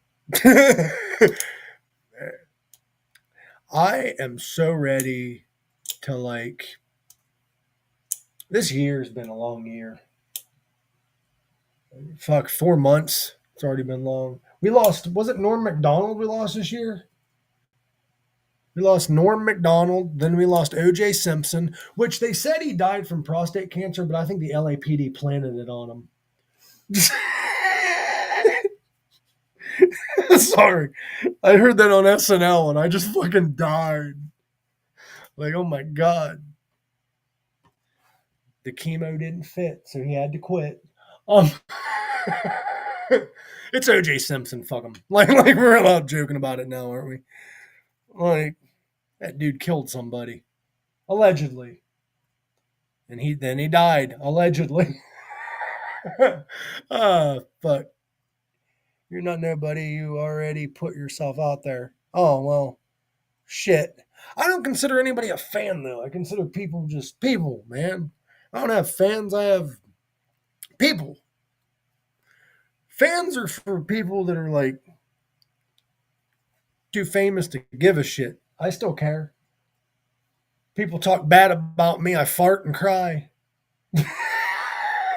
I am so ready to like. This year's been a long year. Fuck, 4 months. It's already been long. We lost, was it Norm MacDonald we lost this year? We lost Norm MacDonald, then we lost O.J. Simpson, which they said he died from prostate cancer, but I think the LAPD planted it on him. Sorry. I heard that on SNL and I just fucking died. Like, oh my God. The chemo didn't fit, so he had to quit. Um, it's OJ Simpson, fuck him. Like we're allowed joking about it now, aren't we? Like, that dude killed somebody. Allegedly. And he died, allegedly. But you're not nobody. You already put yourself out there. Oh, well, shit. I don't consider anybody a fan, though. I consider people just people, man. I don't have fans. I have people. Fans are for people that are like too famous to give a shit. I still care. People talk bad about me. I fart and cry.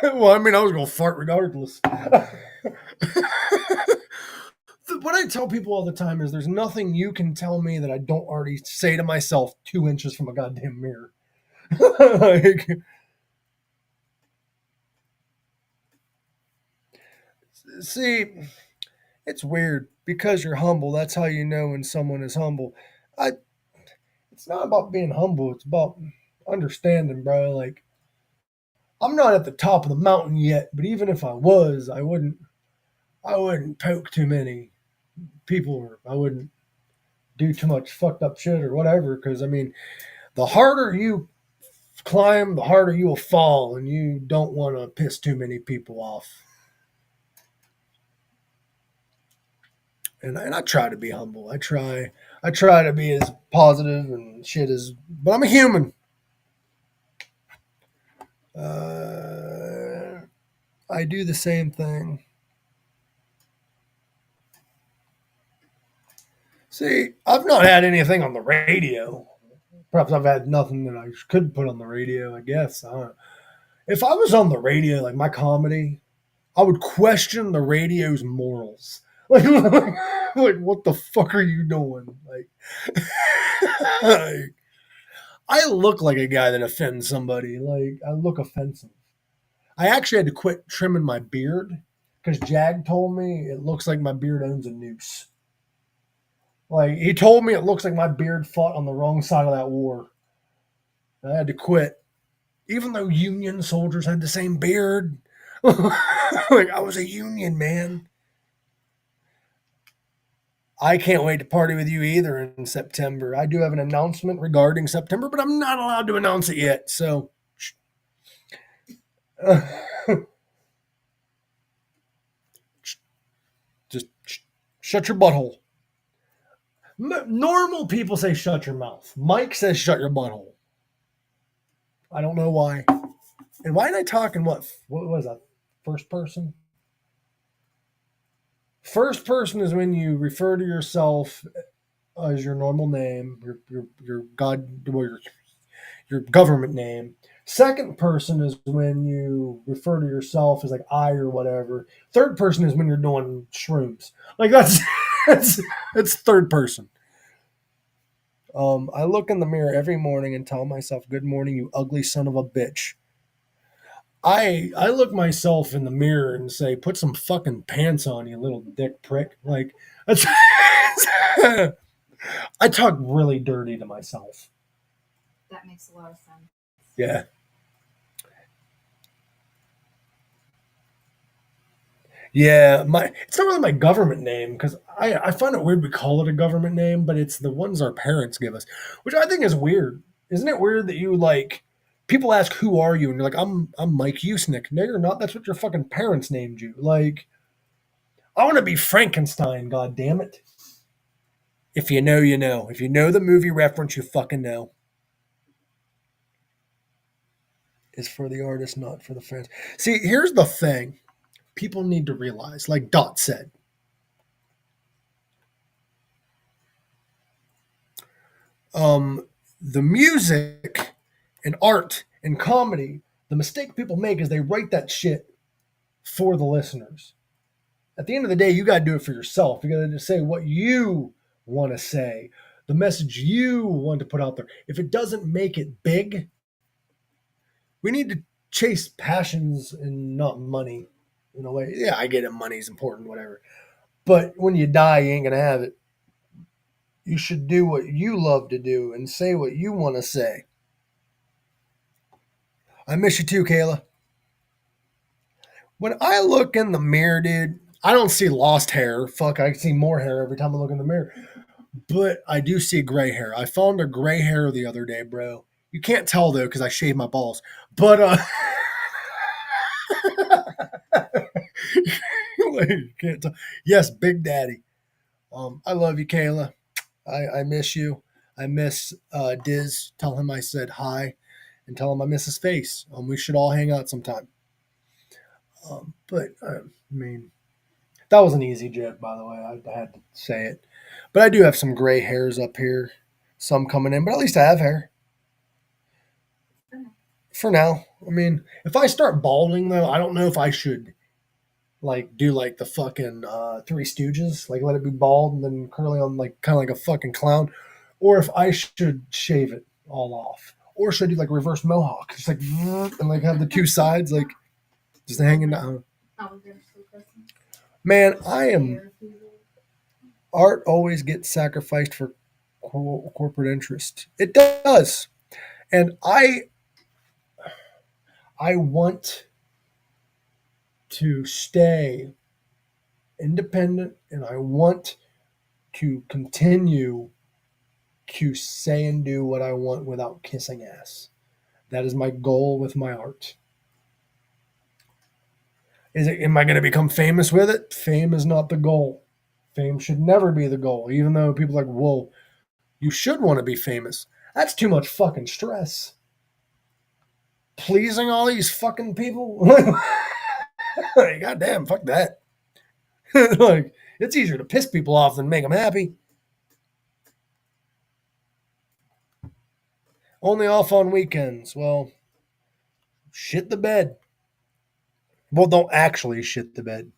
Well, I mean, I was going to fart regardless. What I tell people all the time is there's nothing you can tell me that I don't already say to myself 2 inches from a goddamn mirror. Like, see, it's weird because you're humble. That's how you know when someone is humble. I. It's not about being humble. It's about understanding, bro. Like, I'm not at the top of the mountain yet, but even if I was, I wouldn't poke too many people, or I wouldn't do too much fucked up shit or whatever. Because I mean, the harder you climb, the harder you will fall, and you don't want to piss too many people off. And I try to be humble. I try to be as positive and shit as, but I'm a human. I do the same thing. See, I've not had anything on the radio. Perhaps I've had nothing that I could put on the radio, I guess. I don't know. If I was on the radio, like my comedy, I would question the radio's morals. Like what the fuck are you doing? Like, I look like a guy that offends somebody. Like, I look offensive. I actually had to quit trimming my beard because Jag told me it looks like my beard owns a noose. Like, he told me it looks like my beard fought on the wrong side of that war. I had to quit. Even though Union soldiers had the same beard. Like, I was a Union man. I can't wait to party with you either in September. I do have an announcement regarding September, but I'm not allowed to announce it yet. So, just shut your butthole. Normal people say shut your mouth. Mike says shut your butthole. I don't know why. And why am I talking what was that? First person? First person is when you refer to yourself as your normal name, your God, or your government name. Second person is when you refer to yourself as like I or whatever. Third person is when you're doing shrooms. Like that's third person. I look in the mirror every morning and tell myself, "Good morning, you ugly son of a bitch." I look myself in the mirror and say, "Put some fucking pants on, you little dick prick." Like that's I talk really dirty to myself. That makes a lot of sense. Yeah. Yeah, it's not really my government name because I find it weird we call it a government name, but it's the ones our parents give us, which I think is weird. Isn't it weird that you like people ask who are you and you're like I'm Mike Usnick. No, you're not. That's what your fucking parents named you. Like I want to be Frankenstein. God damn it! If you know, you know. If you know the movie reference, you fucking know. It's for the artist, not for the fans. See, here's the thing. People need to realize, like Dot said, the music and art and comedy, the mistake people make is they write that shit for the listeners. At the end of the day, you got to do it for yourself. You got to say what you want to say, the message you want to put out there. If it doesn't make it big, we need to chase passions and not money in a way. Yeah, I get it. Money's important, whatever. But when you die, you ain't gonna have it. You should do what you love to do and say what you want to say. I miss you too, Kayla. When I look in the mirror, dude, I don't see lost hair. Fuck, I see more hair every time I look in the mirror. But I do see gray hair. I found a gray hair the other day, bro. You can't tell though because I shaved my balls. But you can't tell. Yes, Big Daddy. I love you, Kayla. I miss you. I miss Diz. Tell him I said hi, and tell him I miss his face. We should all hang out sometime. But I mean, that was an easy joke, by the way. I had to say it. But I do have some gray hairs up here, some coming in. But at least I have hair. For now. I mean, if I start balding though, I don't know if I should like do like the fucking Three Stooges, like let it be bald and then curly on like kind of like a fucking clown, or if I should shave it all off, or should I do like reverse mohawk, just like and like have the two sides like just hanging down. Man, I am. Art always gets sacrificed for corporate interest. It does, and I want to stay independent and I want to continue to say and do what I want without kissing ass. That is my goal with my art. Am I going to become famous with it? Fame is not the goal. Fame should never be the goal, even though people are like, whoa, you should want to be famous. That's too much fucking stress. Pleasing all these fucking people? Like, goddamn, fuck that. Like, it's easier to piss people off than make them happy. Only off on weekends. Well, shit the bed. Well, don't actually shit the bed.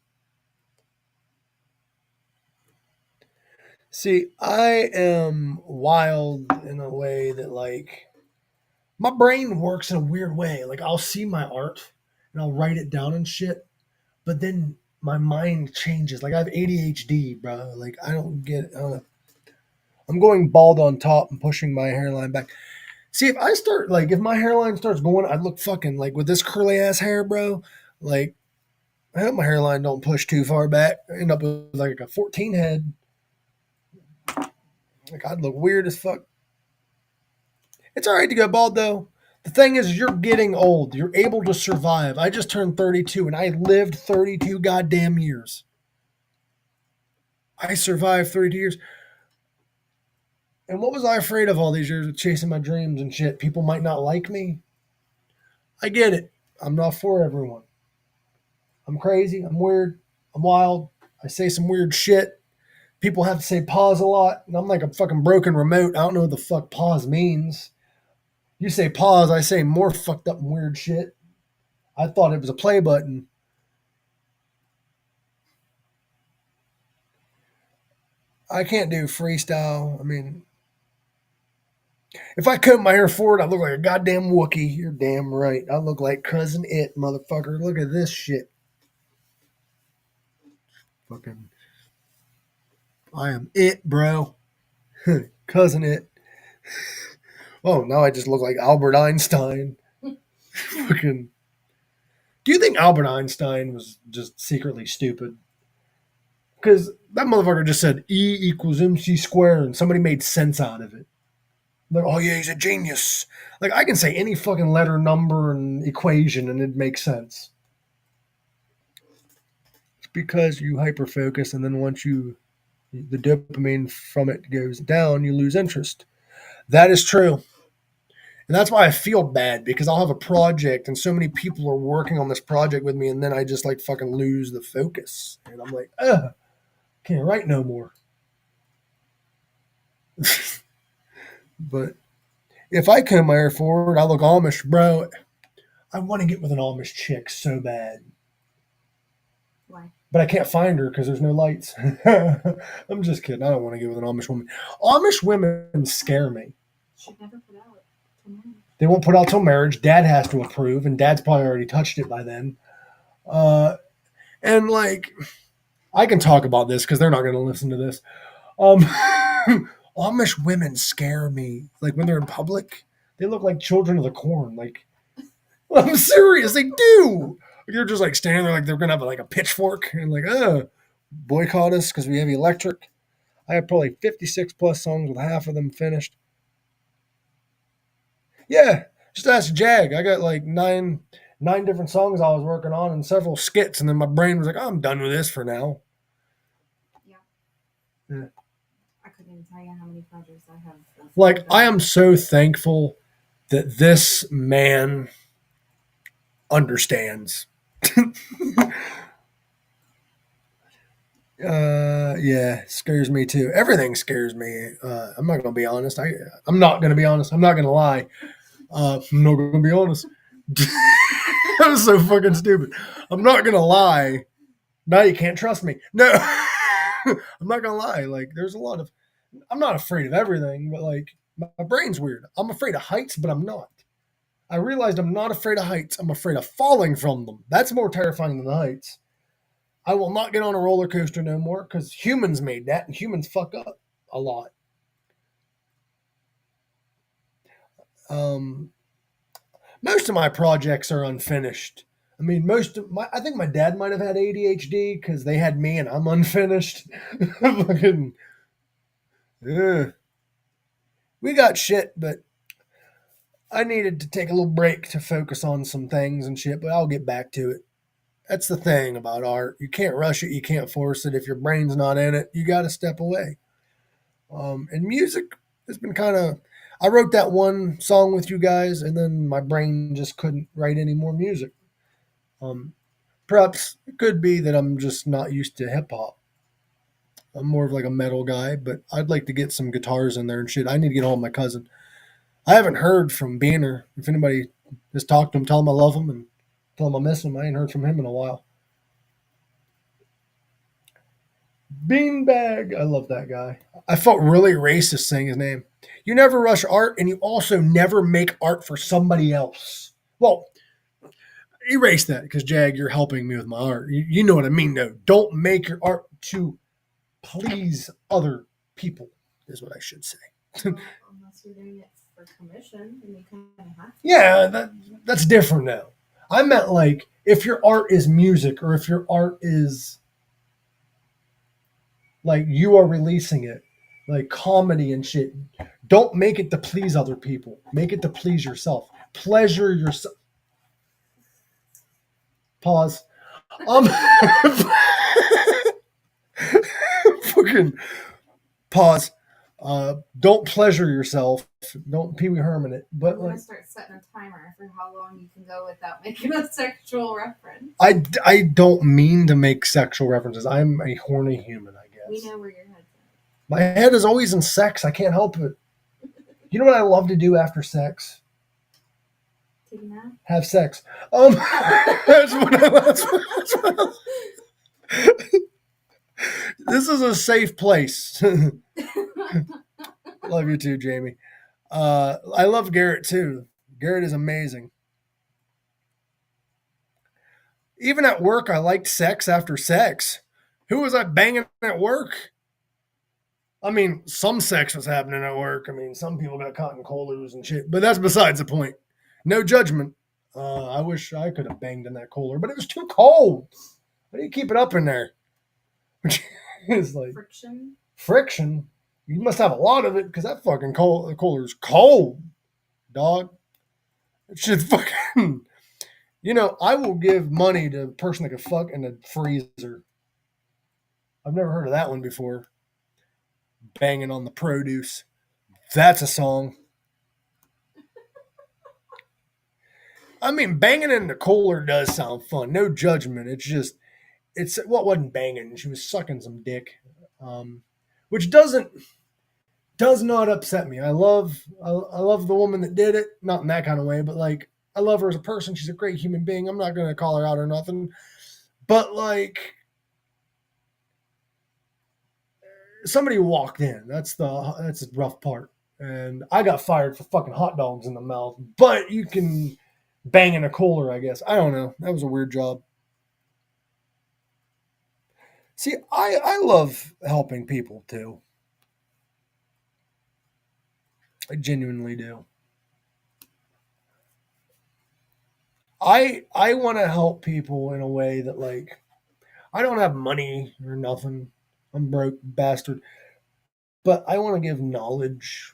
See, I am wild in a way that, like, my brain works in a weird way. Like, I'll see my art and I'll write it down and shit, but then my mind changes. Like, I have ADHD, bro. Like, I don't get. I'm going bald on top and pushing my hairline back. See, if I start, like, if my hairline starts going, I look fucking, like, with this curly ass hair, bro. Like, I hope my hairline don't push too far back. I end up with, like, a 14 head. Like, I'd look weird as fuck. It's all right to go bald, though. The thing is, you're getting old. You're able to survive. I just turned 32, and I lived 32 goddamn years. I survived 32 years. And what was I afraid of all these years of chasing my dreams and shit? People might not like me. I get it. I'm not for everyone. I'm crazy. I'm weird. I'm wild. I say some weird shit. People have to say pause a lot. And I'm like a fucking broken remote. I don't know what the fuck pause means. You say pause, I say more fucked up and weird shit. I thought it was a play button. I can't do freestyle. I mean, if I cut my hair forward, I look like a goddamn Wookiee. You're damn right. I look like Cousin It, motherfucker. Look at this shit. Fucking, I am it, bro. Cousin It. Oh, now I just look like Albert Einstein. Fucking. Do you think Albert Einstein was just secretly stupid? Because that motherfucker just said E equals MC squared and somebody made sense out of it. Like, oh yeah, he's a genius. Like, I can say any fucking letter, number, and equation and it makes sense. It's because you hyper-focus and then once the dopamine from it goes down, you lose interest. That is true. And that's why I feel bad because I'll have a project and so many people are working on this project with me and then I just like fucking lose the focus. And I'm like, can't write no more. But if I comb my hair forward, I look Amish, bro. I want to get with an Amish chick so bad. Why? But I can't find her because there's no lights. I'm just kidding. I don't want to get with an Amish woman. Amish women scare me. Should never put out till marriage. They won't put out till marriage. Dad has to approve, and Dad's probably already touched it by then. And like, I can talk about this because they're not going to listen to this. Um, Amish women scare me. Like when they're in public, they look like children of the corn. Like I'm serious, they do. You're just like standing there like they're gonna have like a pitchfork and like, boycott us because we have electric. I have probably 56 plus songs with half of them finished. Yeah, just ask Jag. I got like nine different songs I was working on and several skits, and then my brain was like, oh, I'm done with this for now. Yeah. Yeah. I couldn't even tell you how many projects I have. Like, I am so thankful that this man understands. Yeah, scares me too. Everything scares me. I'm not gonna be honest. I'm not gonna be honest. I'm not gonna lie. I'm not gonna be honest. That was so fucking stupid. I'm not gonna lie. Now you can't trust me. No, I'm not gonna lie. Like, there's a lot of. I'm not afraid of everything, but like my brain's weird. I'm afraid of heights, but I'm not. I realized I'm not afraid of heights. I'm afraid of falling from them. That's more terrifying than the heights. I will not get on a roller coaster no more because humans made that, and humans fuck up a lot. Um, Most of my projects are unfinished. I mean, I think my dad might have had ADHD because they had me and I'm unfinished. Fucking, ugh. We got shit, but I needed to take a little break to focus on some things and shit, but I'll get back to it. That's the thing about art. You can't rush it. You can't force it. If your brain's not in it, you got to step away. And music has been kind of. I wrote that one song with you guys, and then my brain just couldn't write any more music. Perhaps it could be that I'm just not used to hip hop. I'm more of like a metal guy, but I'd like to get some guitars in there and shit. I need to get hold of my cousin. I haven't heard from Banner. If anybody has talked to him, tell him I love him and tell him I miss him. I ain't heard from him in a while. Beanbag. I love that guy. I felt really racist saying his name. You never rush art, and you also never make art for somebody else. Well, erase that because, Jag, you're helping me with my art. You know what I mean, though. Don't make your art to please other people, is what I should say. Well, unless you're doing it for commission, then you kind of have to. Yeah, that's different now. I meant like if your art is music or if your art is like you are releasing it, like comedy and shit. Don't make it to please other people. Make it to please yourself. Pleasure yourself. Pause. Fucking pause. Don't pleasure yourself. Don't Pee Wee Herman it. But I'm gonna like, start setting a timer for how long you can go without making a sexual reference. I don't mean to make sexual references. I'm a horny human, I guess. We know where your head's at. My head is always in sex. I can't help it. You know what I love to do after sex? Take a nap. Have sex. That's what this is a safe place. Love you too, Jamie. I love Garrett too. Garrett is amazing. Even at work, I liked sex after sex. Who was I banging at work? I mean, some sex was happening at work. I mean, some people got caught in coolers and shit, but that's besides the point. No judgment. I wish I could have banged in that cooler, but it was too cold. How do you keep it up in there? It's like friction. You must have a lot of it because that fucking cooler's cold, dog. It should fucking. You know, I will give money to a person that can fuck in a freezer. I've never heard of that one before. Banging on the produce. That's a song. I mean, banging in the cooler does sound fun. No judgment. Wasn't banging. She was sucking some dick, which does not upset me. I love the woman that did it. Not in that kind of way, but like I love her as a person. She's a great human being. I'm not gonna call her out or nothing, but like somebody walked in. That's the rough part, and I got fired for fucking hot dogs in the mouth. But you can bang in a cooler, I guess. I don't know. That was a weird job. See, I love helping people too. I genuinely do. I want to help people in a way that like I don't have money or nothing. I'm broke bastard, but I want to give knowledge,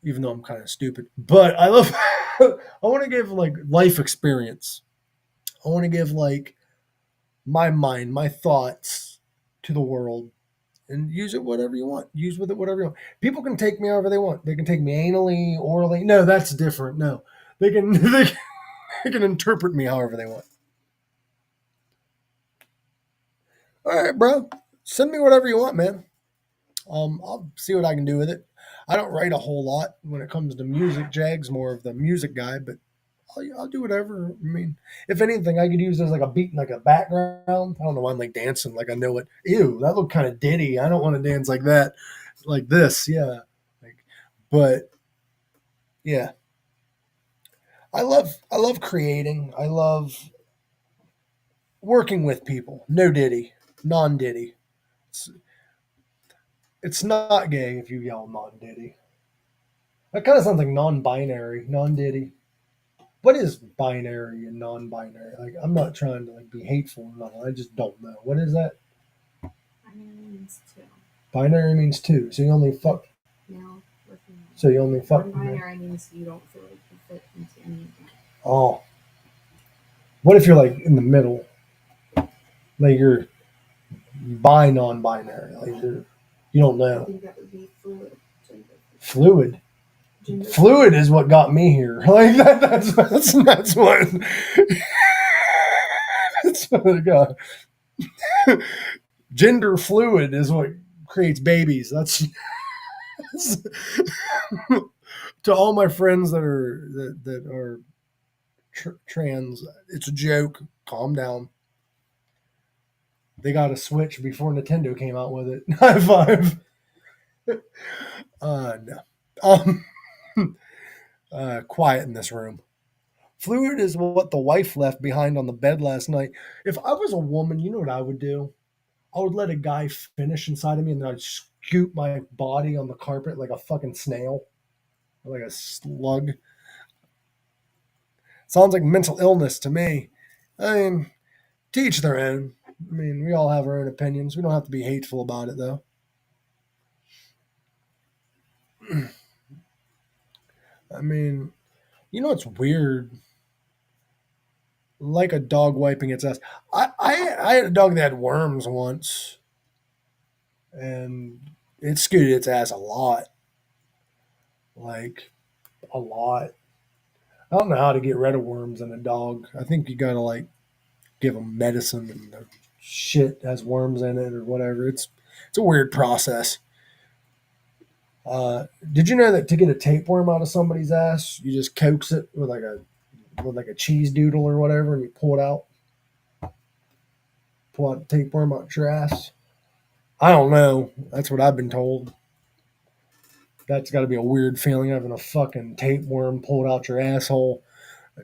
even though I'm kind of stupid. But I love. I want to give like life experience. I want to give like my mind, my thoughts to the world, and use it whatever you want. Use with it whatever you want. People can take me however they want. They can take me anally, orally. No, that's different. No, they can they can interpret me however they want. All right, bro. Send me whatever you want, man. I'll see what I can do with it. I don't write a whole lot when it comes to music. Jag's more of the music guy, but I'll do whatever. I mean, if anything, I could use as like a beat, like a background. I don't know why I'm like dancing like I know it. Ew, that looked kind of ditty. I don't want to dance like that, like this. Yeah, like, but yeah, I love creating. I love working with people. No ditty, non ditty. It's, it's not gay if you yell non ditty. That kind of sounds like non-binary, non-ditty. What is binary and non-binary? Like, I'm not trying to like be hateful or nothing. I just don't know. What is that? Binary means two. Binary means two. So you only fuck. Male or female. So you only fuck. Non-binary means you don't feel like you fit into any of them. Oh. What if you're like in the middle? Like you're bi non-binary. Like you don't I know. think that would be fluid gender. Fluid. Gender Fluid is what got me here. Like that's what. That's what it got. Gender fluid is what creates babies. That's to all my friends that are trans. It's a joke. Calm down. They got a Switch before Nintendo came out with it. High five. No. Quiet in this room. Fluid is what the wife left behind on the bed last night. If I was a woman, you know what I would do? I would let a guy finish inside of me and then I'd scoop my body on the carpet like a fucking snail, like a slug. Sounds like mental illness to me. I mean, to each their own. I mean, we all have our own opinions. We don't have to be hateful about it, though. I mean, you know what's weird? Like a dog wiping its ass. I had a dog that had worms once, and it scooted its ass a lot. Like, a lot. I don't know how to get rid of worms in a dog. I think you gotta, like, give them medicine and the shit has worms in it or whatever. It's a weird process. Did you know that to get a tapeworm out of somebody's ass, you just coax it with like a cheese doodle or whatever, and you pull out the tapeworm out your ass? I don't know. That's what I've been told. That's got to be a weird feeling having a fucking tapeworm pulled out your asshole. I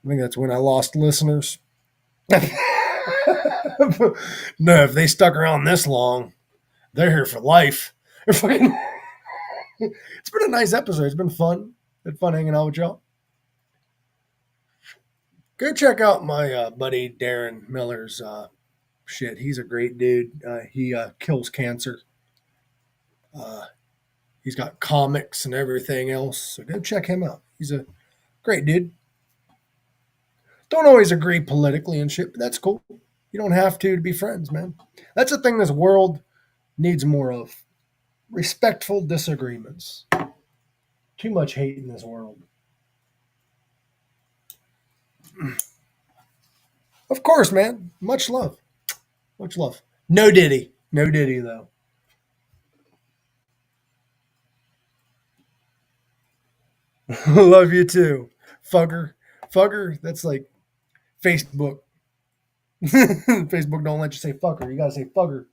think that's when I lost listeners. No, if they stuck around this long, they're here for life. It's been a nice episode. It's been fun. Been fun hanging out with y'all. Go check out my buddy Darren Miller's shit. He's a great dude. He kills cancer. He's got comics and everything else. So go check him out. He's a great dude. Don't always agree politically and shit, but that's cool. You don't have to be friends, man. That's the thing this world needs more of. Respectful disagreements. Too much hate in this world. Of course, man. Much love. Much love. No Diddy. No Diddy, though. Love you too. Fugger. Fugger, that's like Facebook. Facebook don't let you say fucker. You gotta say fugger.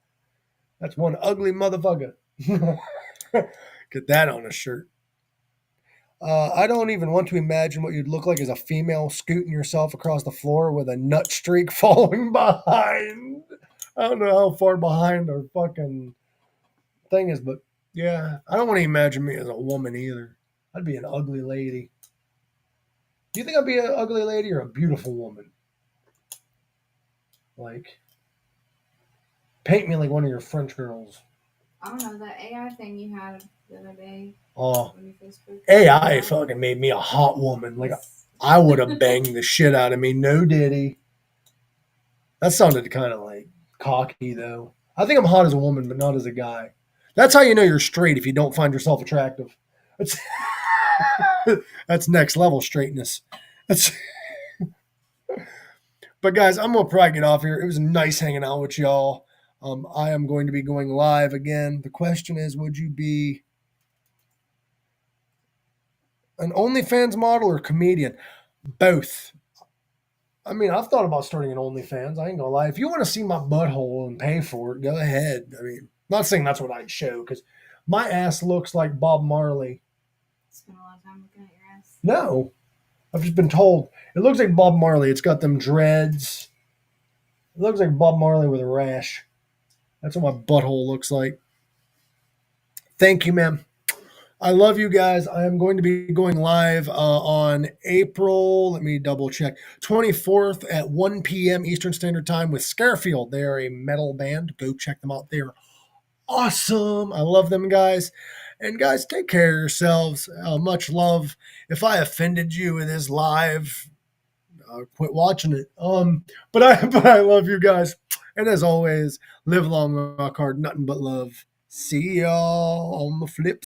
That's one ugly motherfucker. Get that on a shirt. I don't even want to imagine what you'd look like as a female scooting yourself across the floor with a nut streak following behind. I don't know how far behind our fucking thing is, but yeah, I don't want to imagine me as a woman either. I'd be an ugly lady. Do you think I'd be an ugly lady or a beautiful woman? Like, paint me like one of your French girls. I don't know, that AI thing you had the other day Oh, on your Facebook. AI fucking made me a hot woman. Like, I would have banged the shit out of me. No diddy. That sounded kind of like cocky, though. I think I'm hot as a woman, but not as a guy. That's how you know you're straight if you don't find yourself attractive. That's, that's next level straightness. That's. But guys, I'm gonna probably get off here. It was nice hanging out with y'all. I am going to be going live again. The question is, would you be an OnlyFans model or comedian? Both. I mean, I've thought about starting an OnlyFans. I ain't gonna lie. If you want to see my butthole and pay for it, go ahead. I mean, not saying that's what I'd show because my ass looks like Bob Marley. Spend a lot of time looking at your ass. No, I've just been told it looks like Bob Marley. It's got them dreads. It looks like Bob Marley with a rash. That's what my butthole looks like. Thank you, ma'am. I love you guys. I am going to be going live on April, let me double check, 24th at 1 p.m. Eastern Standard Time with Scarefield. They are a metal band. Go check them out. They're awesome. I love them, guys. And guys, take care of yourselves. Much love. If I offended you with this live, quit watching it. But I love you guys. And as always, live long, rock hard, nothing but love. See y'all on the flip